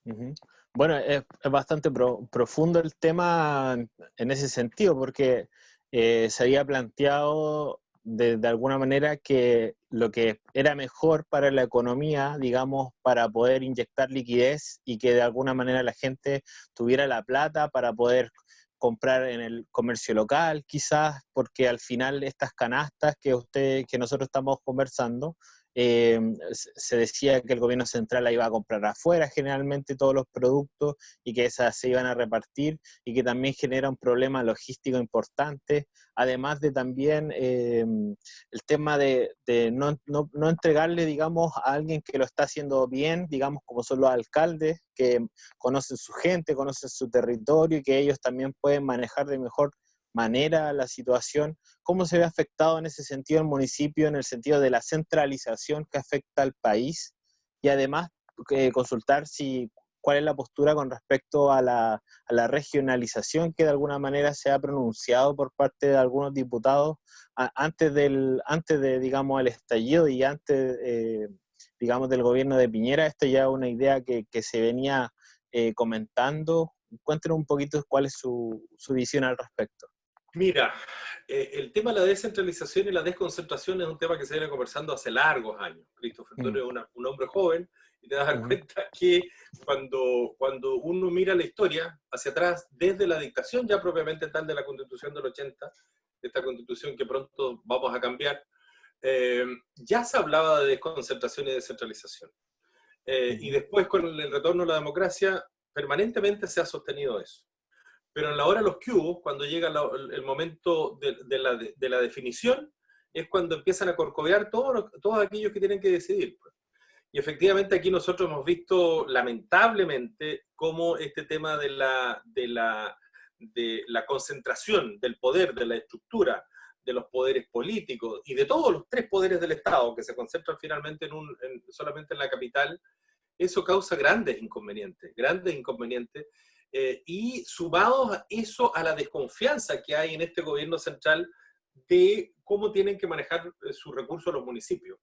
Ujú. Bueno, es bastante profundo el tema en ese sentido, porque se había planteado de alguna manera que lo que era mejor para la economía, digamos, para poder inyectar liquidez y que de alguna manera la gente tuviera la plata para poder comprar en el comercio local, quizás, porque al final estas canastas que nosotros estamos conversando, se decía que el gobierno central la iba a comprar afuera generalmente todos los productos y que esas se iban a repartir y que también genera un problema logístico importante, además de también el tema de no entregarle, digamos, a alguien que lo está haciendo bien, digamos, como son los alcaldes, que conocen su gente, conocen su territorio y que ellos también pueden manejar de mejor manera la situación. ¿Cómo se ve afectado en ese sentido el municipio, en el sentido de la centralización que afecta al país? Y además consultar cuál es la postura con respecto a la regionalización que de alguna manera se ha pronunciado por parte de algunos diputados antes de, digamos, el estallido y antes, digamos, del gobierno de Piñera. Esto ya es una idea que se venía comentando. Cuéntenos un poquito cuál es su visión al respecto. Mira, el tema de la descentralización y la desconcentración es un tema que se viene conversando hace largos años. Christopher, tú eres un hombre joven y te vas a dar cuenta que cuando uno mira la historia hacia atrás, desde la dictación ya propiamente tal de la Constitución del 80, esta Constitución que pronto vamos a cambiar, ya se hablaba de desconcentración y descentralización. Y después, con el retorno a la democracia, permanentemente se ha sostenido eso. Pero en la hora de los cubos, cuando llega el momento de la definición, es cuando empiezan a corcovear todos aquellos que tienen que decidir. Y efectivamente aquí nosotros hemos visto, lamentablemente, cómo este tema de la concentración del poder, de la estructura, de los poderes políticos y de todos los tres poderes del Estado, que se concentran finalmente solamente en la capital, eso causa grandes inconvenientes, y sumados a eso, a la desconfianza que hay en este gobierno central de cómo tienen que manejar sus recursos los municipios.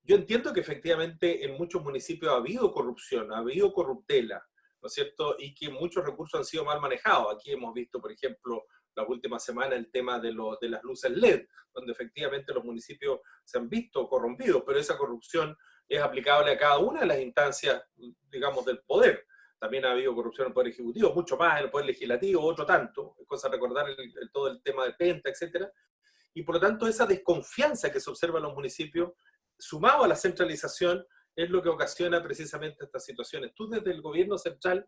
Yo entiendo que efectivamente en muchos municipios ha habido corrupción, ha habido corruptela, ¿no es cierto? Y que muchos recursos han sido mal manejados. Aquí hemos visto, por ejemplo, las últimas semanas el tema de las luces LED, donde efectivamente los municipios se han visto corrompidos, pero esa corrupción es aplicable a cada una de las instancias, digamos, del poder. También ha habido corrupción en el Poder Ejecutivo, mucho más en el Poder Legislativo, otro tanto. Es cosa de recordar todo el tema de Penta, etcétera. Y por lo tanto, esa desconfianza que se observa en los municipios, sumado a la centralización, es lo que ocasiona precisamente estas situaciones. Tú desde el gobierno central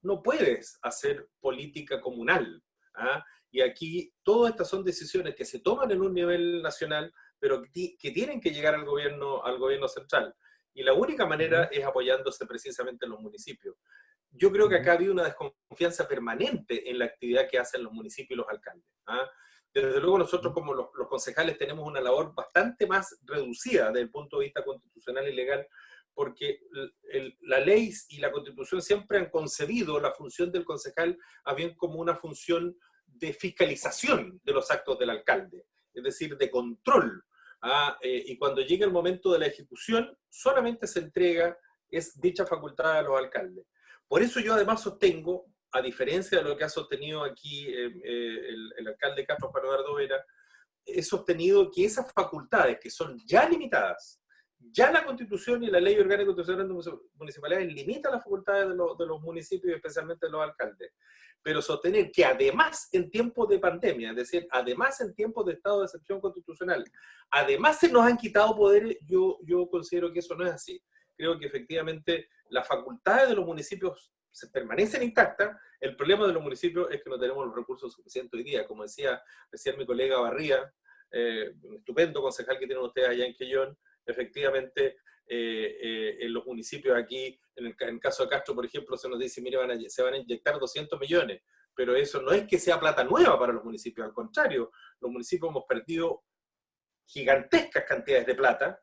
no puedes hacer política comunal, ¿ah? Y aquí todas estas son decisiones que se toman en un nivel nacional, pero que tienen que llegar al gobierno central. Y la única manera es apoyándose precisamente en los municipios. Yo creo que acá ha habido una desconfianza permanente en la actividad que hacen los municipios y los alcaldes, ¿ah? Desde luego nosotros como los concejales tenemos una labor bastante más reducida desde el punto de vista constitucional y legal, porque la ley y la Constitución siempre han concebido la función del concejal a bien como una función de fiscalización de los actos del alcalde, es decir, de control. Y cuando llega el momento de la ejecución, solamente se entrega dicha facultad a los alcaldes. Por eso yo además sostengo, a diferencia de lo que ha sostenido aquí el alcalde Castro Bernardo Vera, he sostenido que esas facultades que son ya limitadas, ya la Constitución y la Ley Orgánica Constitucional de Municipalidades limita las facultades de los municipios y especialmente de los alcaldes. Pero sostener que además en tiempos de pandemia, es decir, además en tiempos de estado de excepción constitucional, además se nos han quitado poderes, yo considero que eso no es así. Creo que efectivamente las facultades de los municipios se permanecen intactas. El problema de los municipios es que no tenemos los recursos suficientes hoy día. Como decía mi colega Barría, un estupendo concejal que tienen ustedes allá en Quellón, efectivamente en los municipios aquí, en el caso de Castro, por ejemplo, se nos dice, mire, se van a inyectar 200 millones, pero eso no es que sea plata nueva para los municipios, al contrario, los municipios hemos perdido gigantescas cantidades de plata,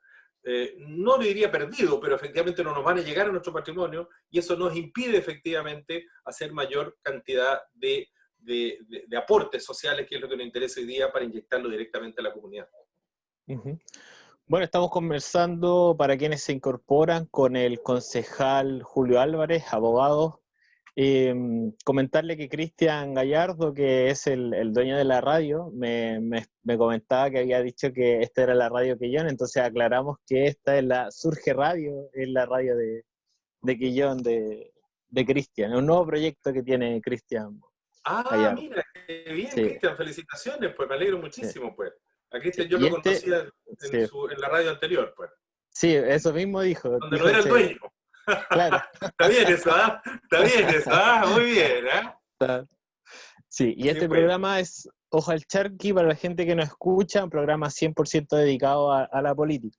no le diría perdido, pero efectivamente no nos van a llegar a nuestro patrimonio, y eso nos impide efectivamente hacer mayor cantidad de aportes sociales, que es lo que nos interesa hoy día, para inyectarlo directamente a la comunidad. Bueno, estamos conversando, para quienes se incorporan, con el concejal Julio Álvarez, abogado. Comentarle que Cristian Gallardo, que es el dueño de la radio, me comentaba que había dicho que esta era la radio Quellón, entonces aclaramos que esta es la Surge Radio, es la radio de Quellón, de Cristian, es un nuevo proyecto que tiene Cristian Gallardo. Mira, qué bien, sí. Cristian, felicitaciones, pues me alegro muchísimo, pues. A Cristian yo y lo conocía en la radio anterior, pues. Sí, eso mismo dijo. Donde no era el dueño. Claro. Está bien eso, ¿ah? Está bien eso, ¿ah? Muy bien, ¿ah? Sí, y este programa es Ojo al Charqui, para la gente que nos escucha, un programa 100% dedicado a la política.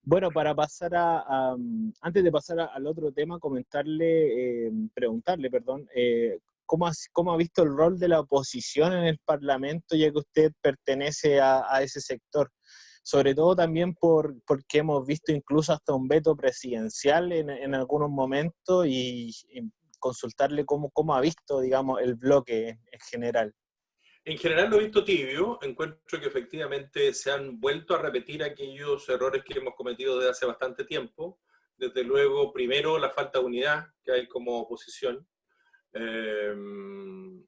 Bueno, para pasar antes de pasar al otro tema, preguntarle, ¿cómo ha visto el rol de la oposición en el Parlamento, ya que usted pertenece a ese sector? Sobre todo también porque hemos visto incluso hasta un veto presidencial en algunos momentos, y consultarle cómo ha visto, digamos, el bloque en general. En general lo he visto tibio. Encuentro que efectivamente se han vuelto a repetir aquellos errores que hemos cometido desde hace bastante tiempo. Desde luego, primero, la falta de unidad que hay como oposición.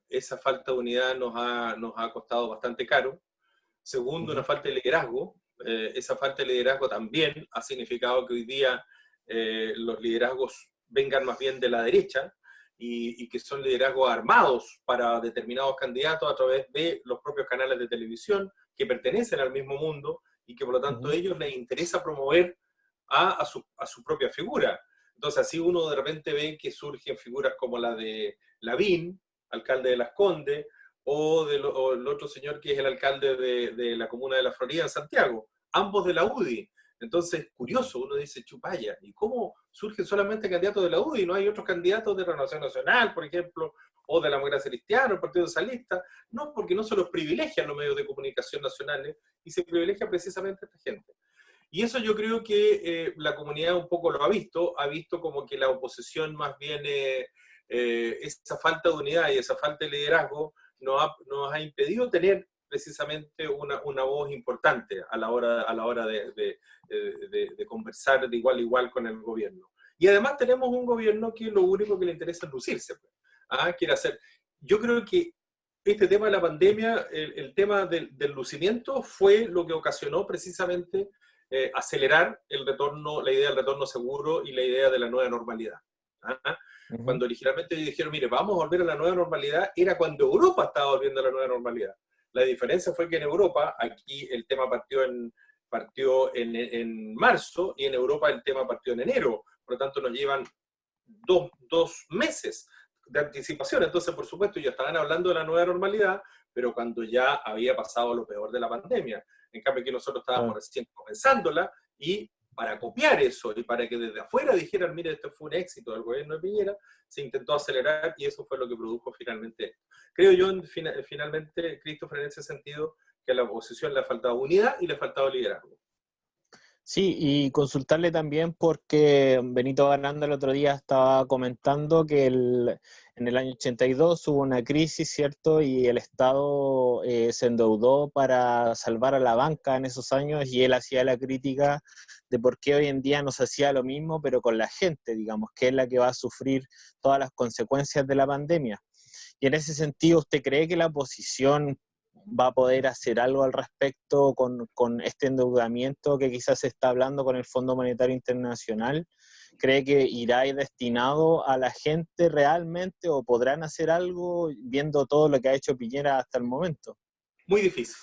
Esa falta de unidad nos ha costado bastante caro. Segundo, una falta de liderazgo. Esa falta de liderazgo también ha significado que hoy día los liderazgos vengan más bien de la derecha, y que son liderazgos armados para determinados candidatos a través de los propios canales de televisión que pertenecen al mismo mundo, y que por lo tanto a ellos les interesa promover a su propia figura. Entonces así uno de repente ve que surgen figuras como la de Lavín, alcalde de Las Condes, o el otro señor que es el alcalde de la comuna de La Florida en Santiago, ambos de la UDI. Entonces, curioso, uno dice, chupaya, ¿y cómo surgen solamente candidatos de la UDI? ¿No hay otros candidatos de Renovación Nacional, por ejemplo, o de la Democracia Cristiana, el Partido Socialista? No, porque no se los privilegian los medios de comunicación nacionales, y se privilegia precisamente a esta gente. Y eso yo creo que la comunidad un poco lo ha visto como que la oposición más bien, esa falta de unidad y esa falta de liderazgo nos ha impedido tener precisamente una voz importante a la hora de conversar de igual a igual con el gobierno. Y además tenemos un gobierno que lo único que le interesa es lucirse. Quiere hacer. Yo creo que este tema de la pandemia, el tema del lucimiento, fue lo que ocasionó precisamente acelerar el retorno, la idea del retorno seguro y la idea de la nueva normalidad. ¿Ah? Cuando originalmente dijeron, mire, vamos a volver a la nueva normalidad, era cuando Europa estaba volviendo a la nueva normalidad. La diferencia fue que en Europa, aquí el tema partió en marzo, y en Europa el tema partió en enero. Por lo tanto, nos llevan dos meses de anticipación. Entonces, por supuesto, ellos estaban hablando de la nueva normalidad, pero cuando ya había pasado lo peor de la pandemia. En cambio, que nosotros estábamos recién comenzándola, y para copiar eso y para que desde afuera dijeran, mire, esto fue un éxito del gobierno de Piñera, se intentó acelerar y eso fue lo que produjo finalmente esto. Creo yo, finalmente, Christopher, en ese sentido, que a la oposición le ha faltado unidad y le ha faltado liderazgo. Sí, y consultarle también porque Benito Baranda el otro día estaba comentando que en el año 82 hubo una crisis, ¿cierto? Y el Estado se endeudó para salvar a la banca en esos años, y él hacía la crítica de por qué hoy en día no se hacía lo mismo, pero con la gente, digamos, que es la que va a sufrir todas las consecuencias de la pandemia. Y en ese sentido, ¿usted cree que la oposición va a poder hacer algo al respecto con este endeudamiento que quizás se está hablando con el Fondo Monetario Internacional? ¿Cree que irá destinado a la gente realmente, o podrán hacer algo viendo todo lo que ha hecho Piñera hasta el momento? Muy difícil,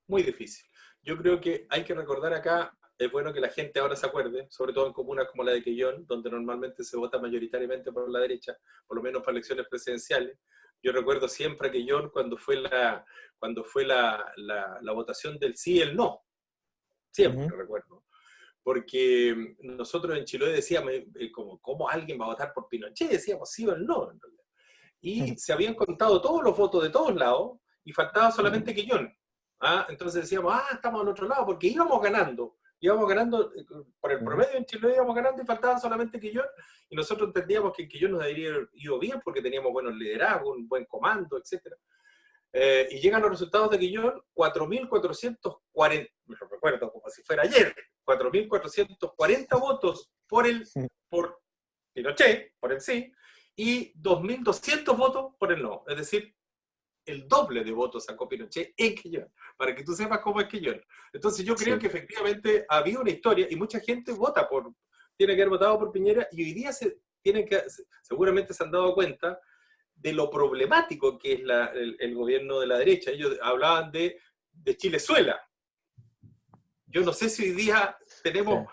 muy difícil. Yo creo que hay que recordar acá, es bueno que la gente ahora se acuerde, sobre todo en comunas como la de Quellón, donde normalmente se vota mayoritariamente por la derecha, por lo menos para elecciones presidenciales. Yo recuerdo siempre a Quellón cuando fue la votación del sí y el no. Siempre recuerdo. Porque nosotros en Chiloé decíamos, ¿cómo alguien va a votar por Pinochet? Decíamos sí o el no, en realidad. Y se habían contado todos los votos de todos lados, y faltaba solamente Quellón. ¿Ah? Entonces decíamos, estamos al otro lado, porque íbamos ganando por el promedio en Chile, íbamos ganando y faltaba solamente Quellón, y nosotros entendíamos que en Quellón nos habría ido bien porque teníamos buenos liderazgos, un buen comando, etc. Y llegan los resultados de Quellón, 4.440, me lo recuerdo como si fuera ayer, 4.440 votos por Pinochet, por el sí, y 2.200 votos por el no. Es decir, el doble de votos sacó Pinochet en Quellón, para que tú sepas cómo es Quellón. Entonces yo creo que efectivamente había una historia, y mucha gente tiene que haber votado por Piñera, y hoy día seguramente se han dado cuenta de lo problemático que es el gobierno de la derecha. Ellos hablaban de Chilezuela. Yo no sé si hoy día tenemos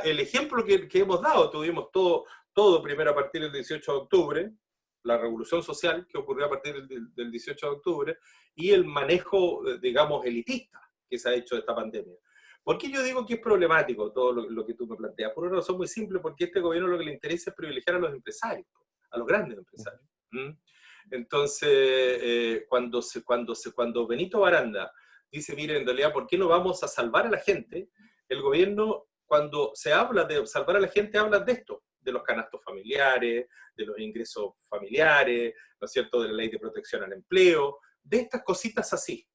el ejemplo que hemos dado. Tuvimos todo primero a partir del 18 de octubre, la revolución social que ocurrió a partir del 18 de octubre, y el manejo, digamos, elitista que se ha hecho de esta pandemia. ¿Por qué yo digo que es problemático todo lo que tú me planteas? Por una razón muy simple, porque a este gobierno lo que le interesa es privilegiar a los empresarios, a los grandes empresarios. Entonces, cuando Benito Baranda dice, mire, en realidad, ¿por qué no vamos a salvar a la gente? El gobierno, cuando se habla de salvar a la gente, habla de esto, de los canastos familiares, de los ingresos familiares, ¿no es cierto?, de la ley de protección al empleo, de estas cositas así.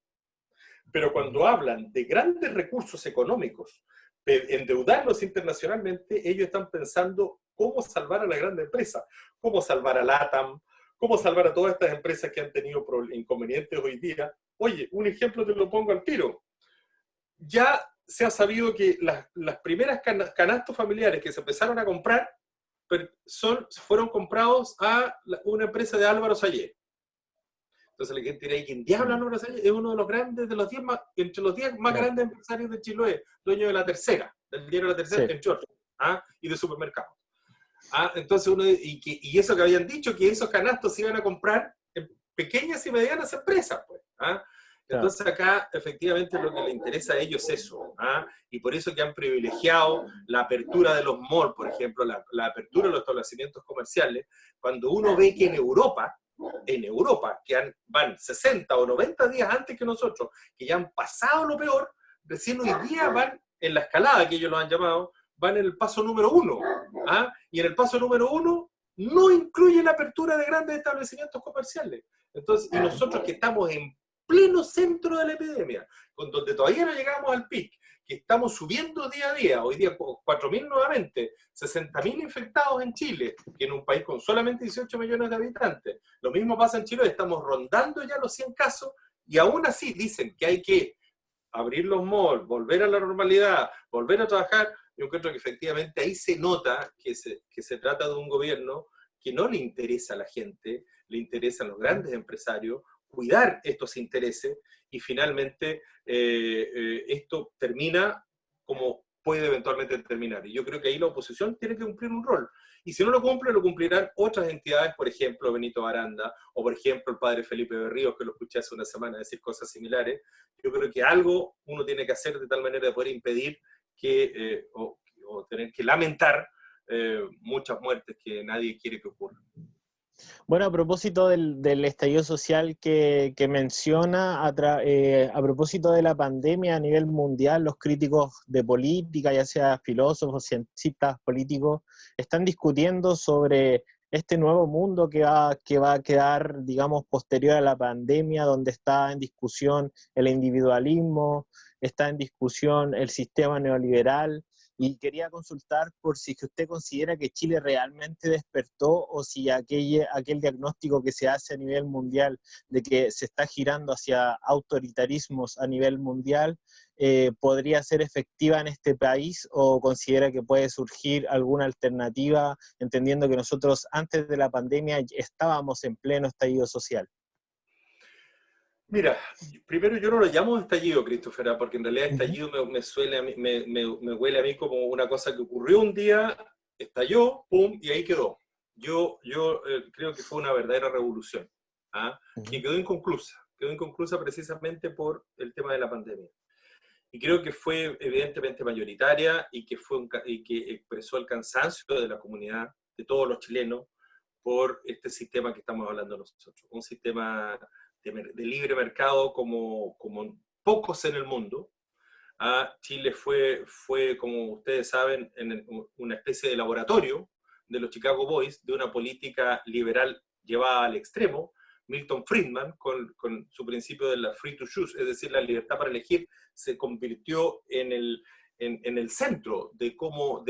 Pero cuando hablan de grandes recursos económicos, endeudarlos internacionalmente, ellos están pensando cómo salvar a la gran empresa, cómo salvar a LATAM, cómo salvar a todas estas empresas que han tenido inconvenientes hoy día. Oye, un ejemplo te lo pongo al tiro. Ya se ha sabido que las primeras canastos familiares que se empezaron a comprar fueron comprados a una empresa de Álvaro Sayé. Entonces la gente dirá, ¿quién diablo Álvaro Sayé? Es uno de los grandes, entre los 10 más grandes empresarios de Chiloé, dueño de La Tercera, del diario La Tercera en Georgia, y de supermercados. Entonces y eso que habían dicho, que esos canastos se iban a comprar en pequeñas y medianas empresas, pues. Entonces acá efectivamente lo que le interesa a ellos es eso, y por eso que han privilegiado la apertura de los malls, por ejemplo, la apertura de los establecimientos comerciales, cuando uno ve que en Europa, que van 60 o 90 días antes que nosotros, que ya han pasado lo peor, recién hoy día van en la escalada, que ellos lo han llamado, van en el paso número 1, y en el paso número 1 no incluye la apertura de grandes establecimientos comerciales. Entonces, y nosotros que estamos en pleno centro de la epidemia, donde todavía no llegamos al pic, que estamos subiendo día a día, hoy día 4.000 nuevamente, 60.000 infectados en Chile, que en un país con solamente 18 millones de habitantes. Lo mismo pasa en Chile, estamos rondando ya los 100 casos, y aún así dicen que hay que abrir los malls, volver a la normalidad, volver a trabajar, yo encuentro que efectivamente ahí se nota que se trata de un gobierno que no le interesa a la gente, le interesan los grandes empresarios, cuidar estos intereses, y finalmente esto termina como puede eventualmente terminar. Y yo creo que ahí la oposición tiene que cumplir un rol. Y si no lo cumple, lo cumplirán otras entidades, por ejemplo, Benito Aranda, o por ejemplo el padre Felipe Berríos, que lo escuché hace una semana decir cosas similares. Yo creo que algo uno tiene que hacer de tal manera de poder impedir que, o tener que lamentar muchas muertes que nadie quiere que ocurran. Bueno, a propósito del estallido social que menciona, a propósito de la pandemia a nivel mundial, los críticos de política, ya sea filósofos, cientistas políticos, están discutiendo sobre este nuevo mundo que va a quedar, digamos, posterior a la pandemia, donde está en discusión el individualismo, está en discusión el sistema neoliberal. Y quería consultar por si que usted considera que Chile realmente despertó, o si aquel diagnóstico que se hace a nivel mundial de que se está girando hacia autoritarismos a nivel mundial podría ser efectiva en este país, o considera que puede surgir alguna alternativa, entendiendo que nosotros antes de la pandemia estábamos en pleno estallido social. Mira, primero yo no lo llamo estallido, Christopher, porque en realidad estallido me huele a mí como una cosa que ocurrió un día, estalló, pum, y ahí quedó. Yo creo que fue una verdadera revolución, ¿ah? Que quedó inconclusa precisamente por el tema de la pandemia. Y creo que fue evidentemente mayoritaria y que expresó el cansancio de la comunidad, de todos los chilenos, por este sistema que estamos hablando nosotros. Un sistema de libre mercado como pocos en el mundo. Chile fue, como ustedes saben, una especie de laboratorio de los Chicago Boys, de una política liberal llevada al extremo. Milton Friedman, con su principio de la free to choose, es decir, la libertad para elegir, se convirtió en el centro de cómo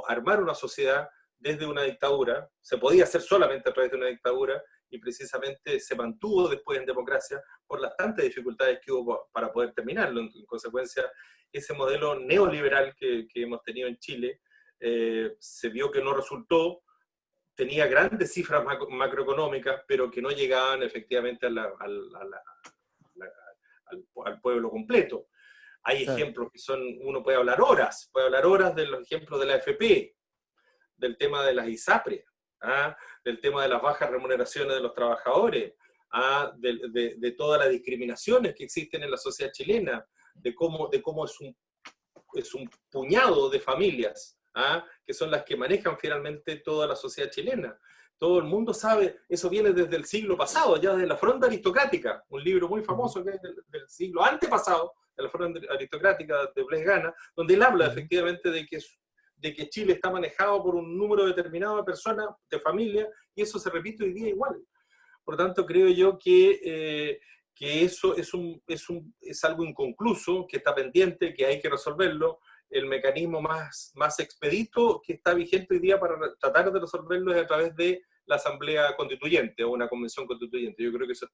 armar una sociedad desde una dictadura. Se podía hacer solamente a través de una dictadura, y precisamente se mantuvo después en democracia por las tantas dificultades que hubo para poder terminarlo. En consecuencia, ese modelo neoliberal que hemos tenido en Chile se vio que no resultó, tenía grandes cifras macroeconómicas, pero que no llegaban efectivamente al pueblo completo. Hay ejemplos que uno puede hablar horas de los ejemplos de la AFP, del tema de las ISAPRES, del tema de las bajas remuneraciones de los trabajadores, de todas las discriminaciones que existen en la sociedad chilena, de cómo es un puñado de familias que son las que manejan finalmente toda la sociedad chilena. Todo el mundo sabe, eso viene desde el siglo pasado, ya desde La Fronda Aristocrática, un libro muy famoso que es del siglo antepasado, de La Fronda Aristocrática de Blaise Gana, donde él habla efectivamente de que Chile está manejado por un número determinado de personas, de familias, y eso se repite hoy día igual. Por lo tanto, creo yo que eso es algo inconcluso, que está pendiente, que hay que resolverlo. El mecanismo más expedito que está vigente hoy día para tratar de resolverlo es a través de la Asamblea Constituyente o una Convención Constituyente. Yo creo que eso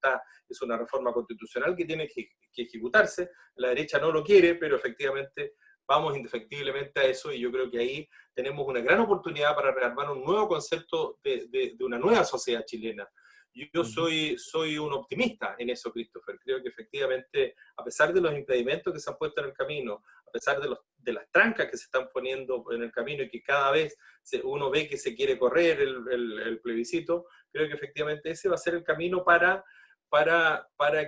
es una reforma constitucional que tiene que ejecutarse. La derecha no lo quiere, pero efectivamente vamos indefectiblemente a eso, y yo creo que ahí tenemos una gran oportunidad para rearmar un nuevo concepto de una nueva sociedad chilena. Yo soy un optimista en eso, Christopher. Creo que efectivamente, a pesar de los impedimentos que se han puesto en el camino, a pesar de las trancas que se están poniendo en el camino y que cada vez uno ve que se quiere correr el plebiscito, creo que efectivamente ese va a ser el camino para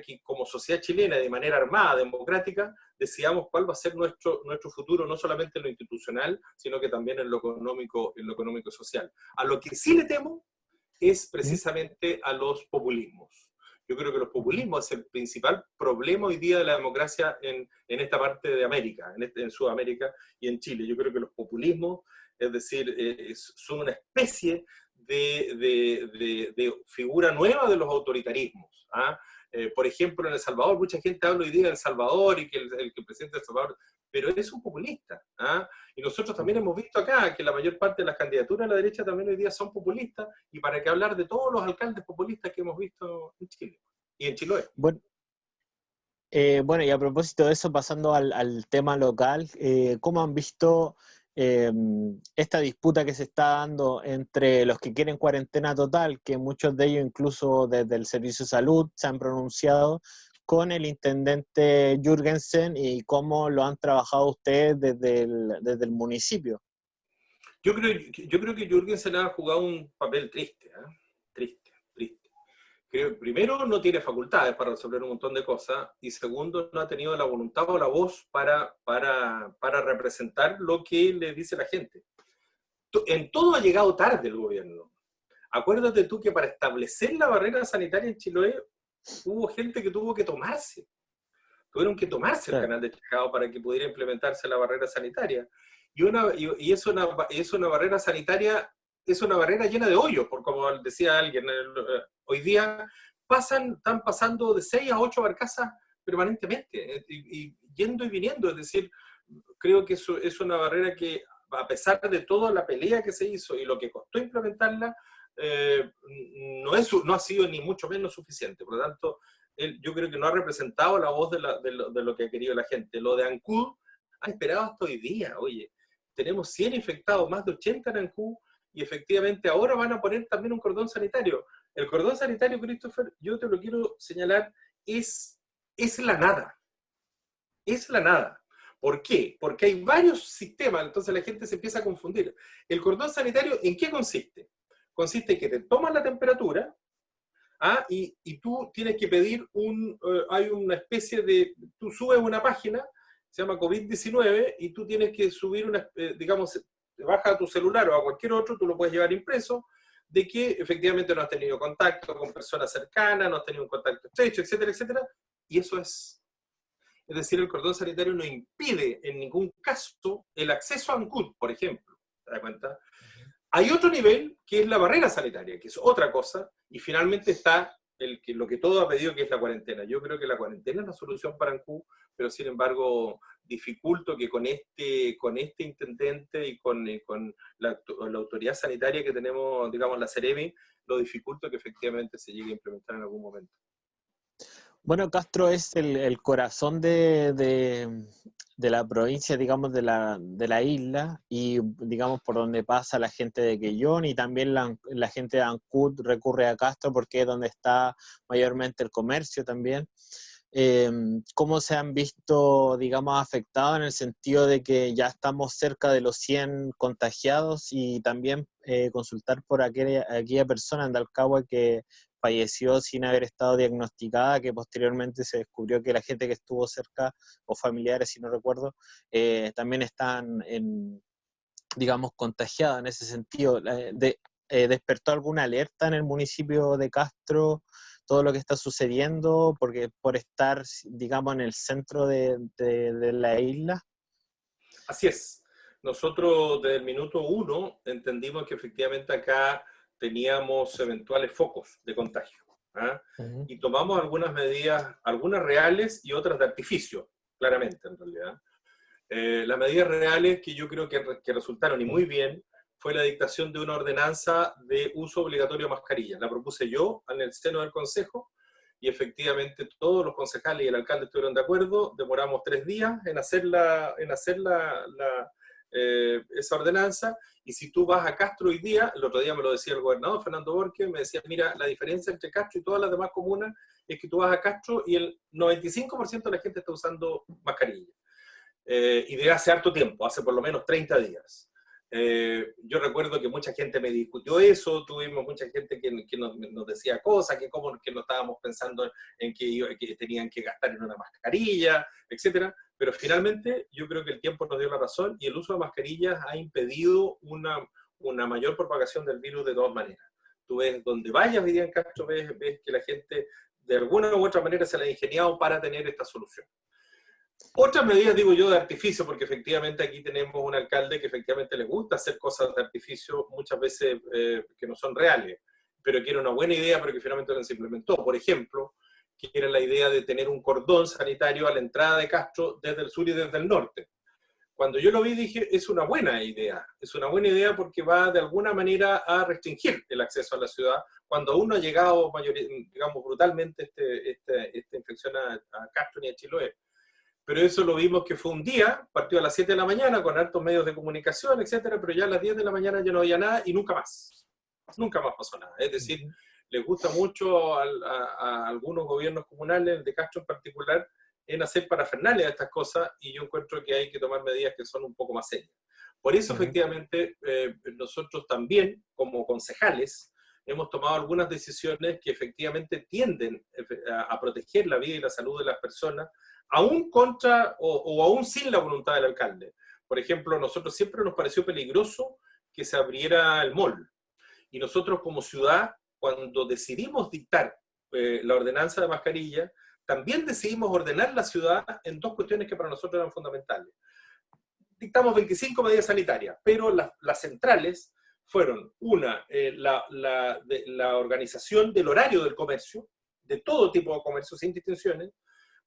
que como sociedad chilena, de manera armada, democrática, decidamos cuál va a ser nuestro futuro, no solamente en lo institucional, sino que también en lo económico y social. A lo que sí le temo es precisamente a los populismos. Yo creo que los populismos es el principal problema hoy día de la democracia en esta parte de América, en Sudamérica y en Chile. Yo creo que los populismos, es decir, son una especie de figura nueva de los autoritarismos. Por ejemplo, en El Salvador, mucha gente habla hoy día de El Salvador y que el presidente de El Salvador, pero es un populista. Y nosotros también hemos visto acá que la mayor parte de las candidaturas a la derecha también hoy día son populistas, y para qué hablar de todos los alcaldes populistas que hemos visto en Chile y en Chiloé. Bueno, Bueno, y a propósito de eso, pasando al tema local, ¿cómo han visto esta disputa que se está dando entre los que quieren cuarentena total, que muchos de ellos incluso desde el Servicio de Salud se han pronunciado, con el intendente Jürgensen, y cómo lo han trabajado ustedes desde el municipio? Yo creo que Jürgensen ha jugado un papel triste, ¿eh? Triste, triste. Primero, no tiene facultades para resolver un montón de cosas, y segundo, no ha tenido la voluntad o la voz para representar lo que le dice la gente. En todo ha llegado tarde el gobierno. Acuérdate tú que para establecer la barrera sanitaria en Chiloé, hubo gente que tuvieron que tomarse el canal de Chacao para que pudiera implementarse la barrera sanitaria. Y es una barrera sanitaria, es una barrera llena de hoyos, por como decía alguien. Hoy día están pasando de 6 a 8 barcazas permanentemente, y yendo y viniendo. Es decir, creo que eso es una barrera que, a pesar de toda la pelea que se hizo y lo que costó implementarla, no ha sido ni mucho menos suficiente. Por lo tanto, yo creo que no ha representado la voz de lo que ha querido la gente. Lo de Ancud ha esperado hasta hoy día. Oye, tenemos 100 infectados, más de 80 en Ancud, y efectivamente ahora van a poner también un cordón sanitario. El cordón sanitario, Christopher, yo te lo quiero señalar, es la nada. Es la nada. ¿Por qué? Porque hay varios sistemas, entonces la gente se empieza a confundir. El cordón sanitario, ¿en qué consiste? Consiste en que te toman la temperatura, y tú tienes que pedir hay una especie de, tú subes una página, se llama COVID-19, y tú tienes que subir digamos, te baja a tu celular o a cualquier otro, tú lo puedes llevar impreso, de que efectivamente no has tenido contacto con personas cercanas, no has tenido un contacto estrecho, etcétera, etcétera, y eso es. Es decir, el cordón sanitario no impide en ningún caso el acceso a Ancud, por ejemplo. ¿Te das cuenta? Hay otro nivel que es la barrera sanitaria, que es otra cosa, y finalmente está lo que todo ha pedido, que es la cuarentena. Yo creo que la cuarentena es la solución para Ancud, pero sin embargo dificulto que con este intendente y con la autoridad sanitaria que tenemos, digamos, la Ceremi, lo dificulto que efectivamente se llegue a implementar en algún momento. Bueno, Castro es el corazón de la provincia, digamos, de la isla, y digamos por donde pasa la gente de Quellón, y también la gente de Ancud recurre a Castro porque es donde está mayormente el comercio también. ¿Cómo se han visto, digamos, afectados en el sentido de que ya estamos cerca de los 100 contagiados, y también consultar por aquella persona en Dalcahue que falleció sin haber estado diagnosticada, que posteriormente se descubrió que la gente que estuvo cerca, o familiares, si no recuerdo, también están, digamos, contagiados en ese sentido? ¿Despertó alguna alerta en el municipio de Castro todo lo que está sucediendo porque por estar, digamos, en el centro de la isla? Así es. Nosotros desde el minuto 1 entendimos que efectivamente acá teníamos eventuales focos de contagio. Uh-huh. Y tomamos algunas medidas, algunas reales y otras de artificio, claramente en realidad. Las medidas reales que yo creo que resultaron y muy bien fue la dictación de una ordenanza de uso obligatorio de mascarillas. La propuse yo en el seno del Consejo, y efectivamente todos los concejales y el alcalde estuvieron de acuerdo. Demoramos 3 días en hacer esa ordenanza, y si tú vas a Castro hoy día, el otro día me lo decía el gobernador Fernando Borges, me decía, mira, la diferencia entre Castro y todas las demás comunas es que tú vas a Castro y el 95% de la gente está usando mascarilla. Y de hace harto tiempo, hace por lo menos 30 días. Yo recuerdo que mucha gente me discutió eso, tuvimos mucha gente que nos decía cosas, que no estábamos pensando en que tenían que gastar en una mascarilla, etc. Pero finalmente yo creo que el tiempo nos dio la razón, y el uso de mascarillas ha impedido una mayor propagación del virus de todas maneras. Tú ves donde vayas hoy día en Castro, ves que la gente de alguna u otra manera se la ha ingeniado para tener esta solución. Otras medidas, digo yo, de artificio, porque efectivamente aquí tenemos un alcalde que efectivamente le gusta hacer cosas de artificio, muchas veces que no son reales, pero que era una buena idea, pero que finalmente no se implementó. Por ejemplo, que era la idea de tener un cordón sanitario a la entrada de Castro desde el sur y desde el norte. Cuando yo lo vi dije, es una buena idea porque va de alguna manera a restringir el acceso a la ciudad, cuando aún no ha llegado, digamos, brutalmente esta infección a Castro ni a Chiloé. Pero eso lo vimos que fue un día, partió a las 7 de la mañana con hartos medios de comunicación, etcétera, pero ya a las 10 de la mañana ya no había nada y nunca más pasó nada. Es decir, les gusta mucho a algunos gobiernos comunales, el de Castro en particular, en hacer parafernalia de estas cosas, y yo encuentro que hay que tomar medidas que son un poco más serias. Por eso, efectivamente, nosotros también, como concejales, hemos tomado algunas decisiones que efectivamente tienden a proteger la vida y la salud de las personas, aún contra o aún sin la voluntad del alcalde. Por ejemplo, nosotros siempre nos pareció peligroso que se abriera el mall. Y nosotros como ciudad, cuando decidimos dictar la ordenanza de mascarilla, también decidimos ordenar la ciudad en dos cuestiones que para nosotros eran fundamentales. Dictamos 25 medidas sanitarias, pero las centrales fueron, una, la organización del horario del comercio, de todo tipo de comercio, sin distinciones.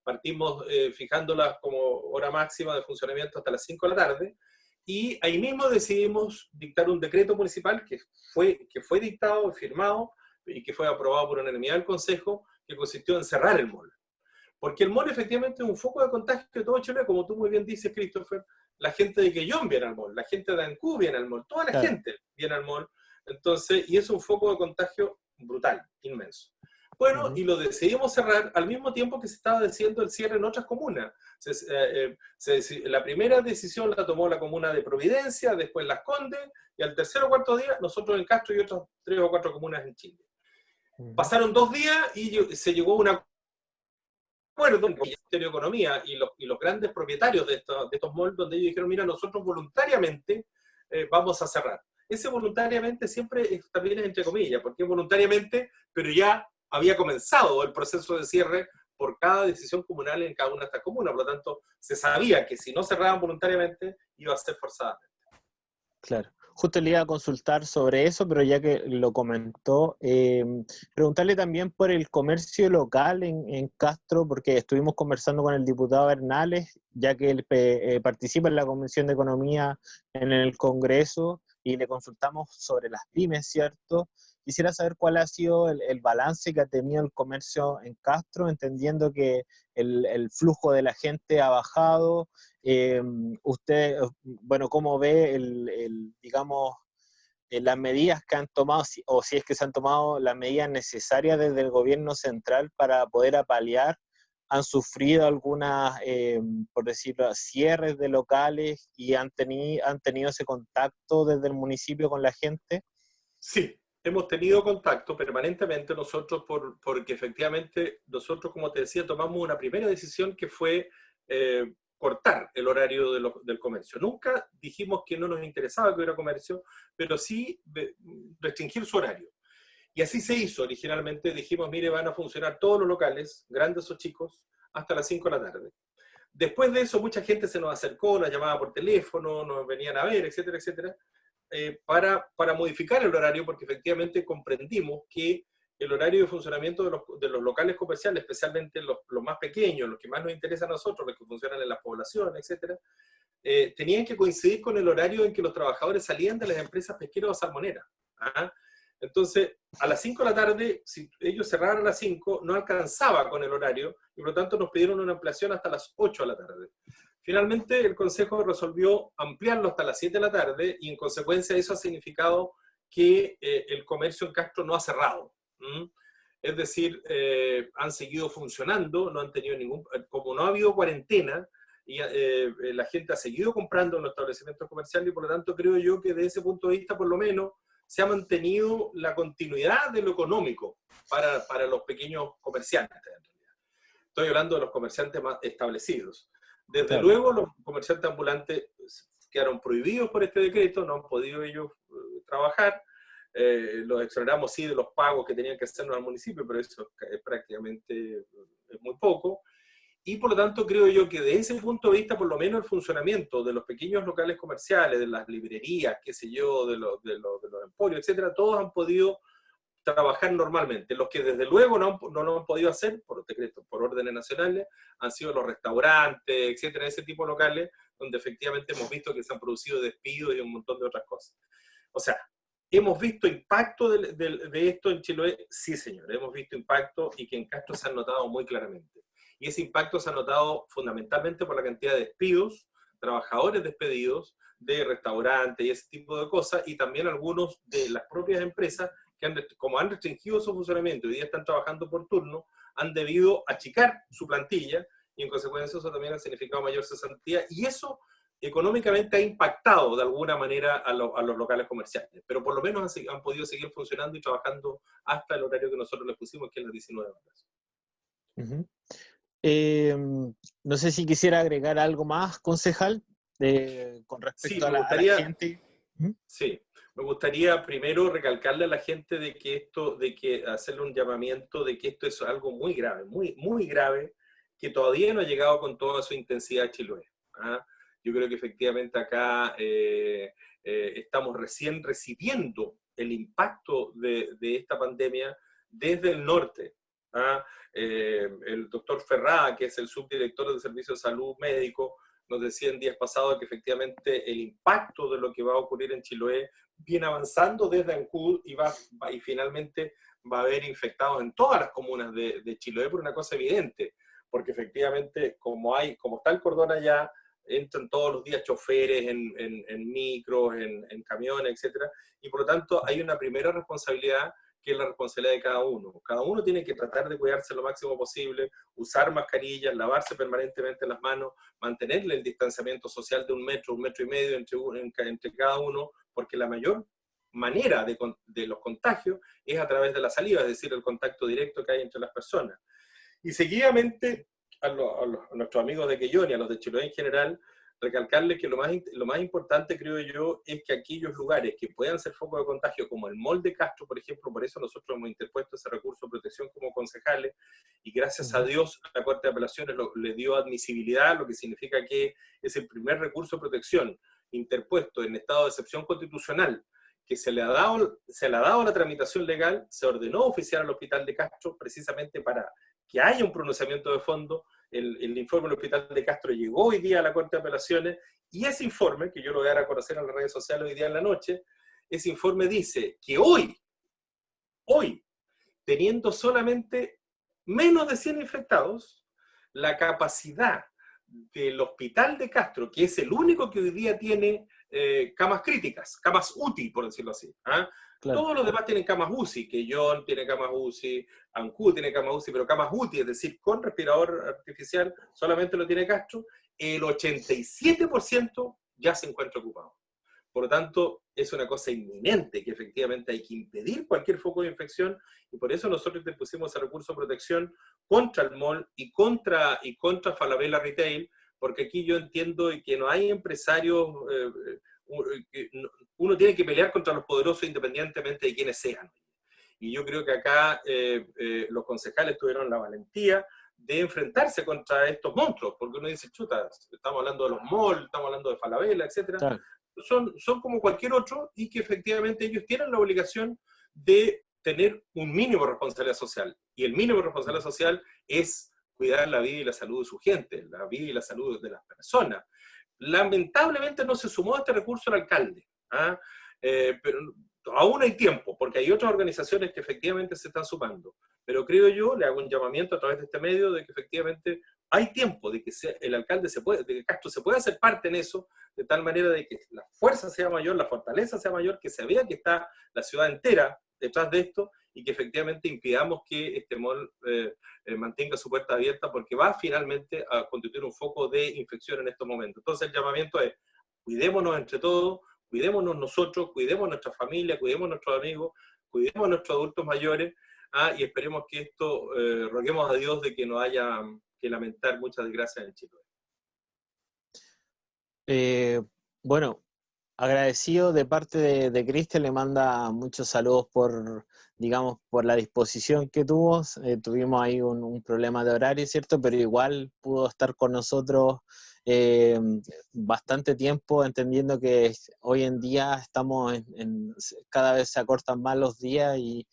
Partimos fijándolas como hora máxima de funcionamiento hasta las 5 de la tarde, y ahí mismo decidimos dictar un decreto municipal que fue dictado, firmado, y que fue aprobado por unanimidad del Consejo, que consistió en cerrar el mall. Porque el mall efectivamente es un foco de contagio de todo Chile, como tú muy bien dices, Christopher. La gente de Quellón viene al mall, la gente de Ancú viene al mall, toda la gente viene al mall. Entonces, y es un foco de contagio brutal, inmenso. Bueno, y lo decidimos cerrar al mismo tiempo que se estaba decidiendo el cierre en otras comunas. La primera decisión la tomó la comuna de Providencia, después Las Condes, y al tercer o cuarto día nosotros en Castro y otras 3 o 4 comunas en Chile. Pasaron 2 días y se llegó a un acuerdo con el Ministerio de Economía y los grandes propietarios de estos malls, donde ellos dijeron, mira, nosotros voluntariamente vamos a cerrar. Ese voluntariamente siempre también es entre comillas, porque es voluntariamente, pero ya había comenzado el proceso de cierre por cada decisión comunal en cada una de estas comunas. Por lo tanto, se sabía que si no cerraban voluntariamente, iba a ser forzadamente. Claro. Justo le iba a consultar sobre eso, pero ya que lo comentó, preguntarle también por el comercio local en Castro, porque estuvimos conversando con el diputado Bernales, ya que él participa en la Comisión de Economía en el Congreso, y le consultamos sobre las pymes, ¿cierto? Quisiera saber cuál ha sido el balance que ha tenido el comercio en Castro, entendiendo que el flujo de la gente ha bajado. Usted, bueno, ¿cómo ve digamos, las medidas que han tomado, o si es que se han tomado las medidas necesarias desde el gobierno central para poder apalear? ¿Han sufrido algunas, por decirlo, cierres de locales y han tenido ese contacto desde el municipio con la gente? Sí, hemos tenido contacto permanentemente nosotros porque efectivamente nosotros, como te decía, tomamos una primera decisión que fue cortar el horario del comercio. Nunca dijimos que no nos interesaba que hubiera comercio, pero sí restringir su horario. Y así se hizo originalmente. Dijimos, mire, van a funcionar todos los locales, grandes o chicos, hasta las 5 de la tarde. Después de eso, mucha gente se nos acercó, nos llamaba por teléfono, nos venían a ver, etcétera, etcétera, para modificar el horario, porque efectivamente comprendimos que el horario de funcionamiento de los locales comerciales, especialmente los más pequeños, los que más nos interesan a nosotros, los que funcionan en las poblaciones, etcétera, tenían que coincidir con el horario en que los trabajadores salían de las empresas pesqueras o salmoneras. ¿Ah? Entonces, a las 5 de la tarde, si ellos cerraran a las 5, no alcanzaba con el horario, y por lo tanto nos pidieron una ampliación hasta las 8 de la tarde. Finalmente, el Consejo resolvió ampliarlo hasta las 7 de la tarde, y en consecuencia eso ha significado que el comercio en Castro no ha cerrado. Es decir, han seguido funcionando, no han tenido como no ha habido cuarentena, y la gente ha seguido comprando en los establecimientos comerciales, y por lo tanto creo yo que desde ese punto de vista, por lo menos, se ha mantenido la continuidad de lo económico para los pequeños comerciantes, en realidad. Estoy hablando de los comerciantes más establecidos. Desde luego, los comerciantes ambulantes quedaron prohibidos por este decreto, no han podido ellos trabajar. Los exoneramos sí de los pagos que tenían que hacernos al municipio, pero eso es prácticamente muy poco. Y por lo tanto creo yo que desde ese punto de vista, por lo menos el funcionamiento de los pequeños locales comerciales, de las librerías, qué sé yo, de los emporios, etcétera, todos han podido trabajar normalmente. Los que desde luego no lo han podido hacer, por decretos, por órdenes nacionales, han sido los restaurantes, etcétera, ese tipo de locales, donde efectivamente hemos visto que se han producido despidos y un montón de otras cosas. O sea, ¿hemos visto impacto de esto en Chiloé? Sí, señor, hemos visto impacto y que en Castro se han notado muy claramente. Y ese impacto se ha notado fundamentalmente por la cantidad de despidos, trabajadores despedidos de restaurantes y ese tipo de cosas, y también algunos de las propias empresas que como han restringido su funcionamiento y hoy día están trabajando por turno, han debido achicar su plantilla y en consecuencia eso también ha significado mayor cesantía y eso económicamente ha impactado de alguna manera a los locales comerciales, pero por lo menos han podido seguir funcionando y trabajando hasta el horario que nosotros les pusimos, que es las 19 horas. No sé si quisiera agregar algo más, concejal, con respecto Sí, a la gente. Sí, me gustaría primero recalcarle a la gente de que hacerle un llamamiento de que esto es algo muy grave, muy, muy grave, que todavía no ha llegado con toda su intensidad a Chiloé. ¿Ah? Yo creo que efectivamente acá estamos recién recibiendo el impacto de esta pandemia desde el norte. ¿Ah? El doctor Ferrá, que es el subdirector del Servicio de Salud Médico, nos decía en días pasados que efectivamente el impacto de lo que va a ocurrir en Chiloé viene avanzando desde Ancud y finalmente va a haber infectados en todas las comunas de Chiloé por una cosa evidente, porque efectivamente como está el cordón allá, entran todos los días choferes en micros, en camiones, etcétera, y por lo tanto hay una primera responsabilidad que es la responsabilidad de cada uno. Cada uno tiene que tratar de cuidarse lo máximo posible, usar mascarillas, lavarse permanentemente las manos, mantenerle el distanciamiento social de 1 metro, 1,5 metros entre cada uno, porque la mayor manera de los contagios es a través de la saliva, es decir, el contacto directo que hay entre las personas. Y seguidamente, a nuestros amigos de Quellón y a los de Chiloé en general, recalcarles que lo más importante, creo yo, es que aquellos lugares que puedan ser foco de contagio, como el Mall de Castro, por ejemplo, por eso nosotros hemos interpuesto ese recurso de protección como concejales, y gracias a Dios la Corte de Apelaciones le dio admisibilidad, lo que significa que es el primer recurso de protección interpuesto en estado de excepción constitucional, que se le ha dado la tramitación legal, se ordenó oficiar al Hospital de Castro precisamente para que haya un pronunciamiento de fondo. El informe del Hospital de Castro llegó hoy día a la Corte de Apelaciones y ese informe, que yo lo voy a dar a conocer en las redes sociales hoy día en la noche, ese informe dice que hoy, teniendo solamente menos de 100 infectados, la capacidad del Hospital de Castro, que es el único que hoy día tiene camas críticas, camas UTI, por decirlo así. ¿Ah? Claro. Todos los demás tienen camas UCI, Quellón tiene camas UCI, Ancud tiene camas UCI, pero camas UTI, es decir, con respirador artificial, solamente lo tiene Castro, el 87% ya se encuentra ocupado. Por lo tanto, es una cosa inminente que efectivamente hay que impedir cualquier foco de infección y por eso nosotros te pusimos el recurso de protección contra el mall y contra Falabella Retail, porque aquí yo entiendo que no hay empresarios, uno tiene que pelear contra los poderosos independientemente de quienes sean. Y yo creo que acá los concejales tuvieron la valentía de enfrentarse contra estos monstruos, porque uno dice, chuta, estamos hablando de los malls, estamos hablando de Falabella, etcétera. Claro. Son como cualquier otro y que efectivamente ellos tienen la obligación de tener un mínimo de responsabilidad social. Y el mínimo de responsabilidad social es cuidar la vida y la salud de su gente, la vida y la salud de las personas. Lamentablemente no se sumó a este recurso el alcalde, ¿ah? Pero aún hay tiempo, porque hay otras organizaciones que efectivamente se están sumando. Pero creo yo, le hago un llamamiento a través de este medio de que efectivamente hay tiempo de que el alcalde de que Castro se pueda hacer parte en eso, de tal manera de que la fuerza sea mayor, la fortaleza sea mayor, que se vea que está la ciudad entera detrás de esto y que efectivamente impidamos que este mall mantenga su puerta abierta porque va finalmente a constituir un foco de infección en estos momentos. Entonces el llamamiento es, cuidémonos entre todos, cuidémonos nosotros, cuidemos nuestra familia, cuidemos nuestros amigos, cuidemos nuestros adultos mayores, y esperemos que esto, roguemos a Dios de que no haya que lamentar muchas desgracias en Chile. Bueno, agradecido de parte de Cristian, le manda muchos saludos por la disposición que tuvo. Tuvimos ahí un problema de horario, ¿cierto? Pero igual pudo estar con nosotros bastante tiempo, entendiendo que hoy en día estamos cada vez se acortan más los días y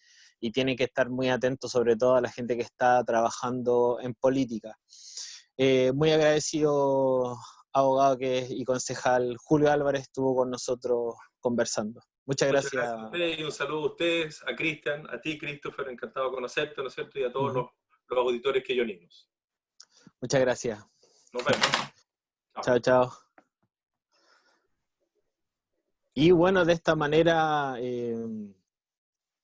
tienen que estar muy atentos, sobre todo a la gente que está trabajando en política. Muy agradecido abogado y concejal Julio Álvarez estuvo con nosotros conversando. Muchas Muchas gracias. gracias a ustedes y un saludo a ustedes, a Cristian, a ti, Christopher, encantado de conocerte, ¿no es cierto? Y a todos los auditores quilloninos. Muchas gracias. Nos vemos. Chao, chao. Y bueno, de esta manera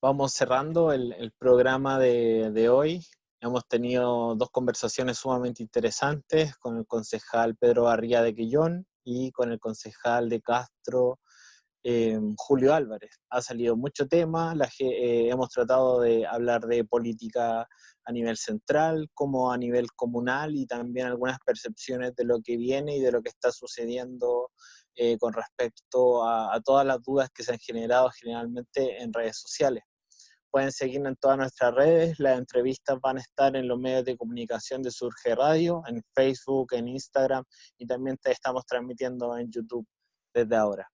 vamos cerrando el programa de hoy. Hemos tenido 2 conversaciones sumamente interesantes con el concejal Pedro Barría de Quillón y con el concejal de Castro, Julio Álvarez. Ha salido mucho tema, hemos tratado de hablar de política a nivel central como a nivel comunal y también algunas percepciones de lo que viene y de lo que está sucediendo con respecto a todas las dudas que se han generado generalmente en redes sociales. Pueden seguirnos en todas nuestras redes, las entrevistas van a estar en los medios de comunicación de Surge Radio, en Facebook, en Instagram y también estamos transmitiendo en YouTube desde ahora.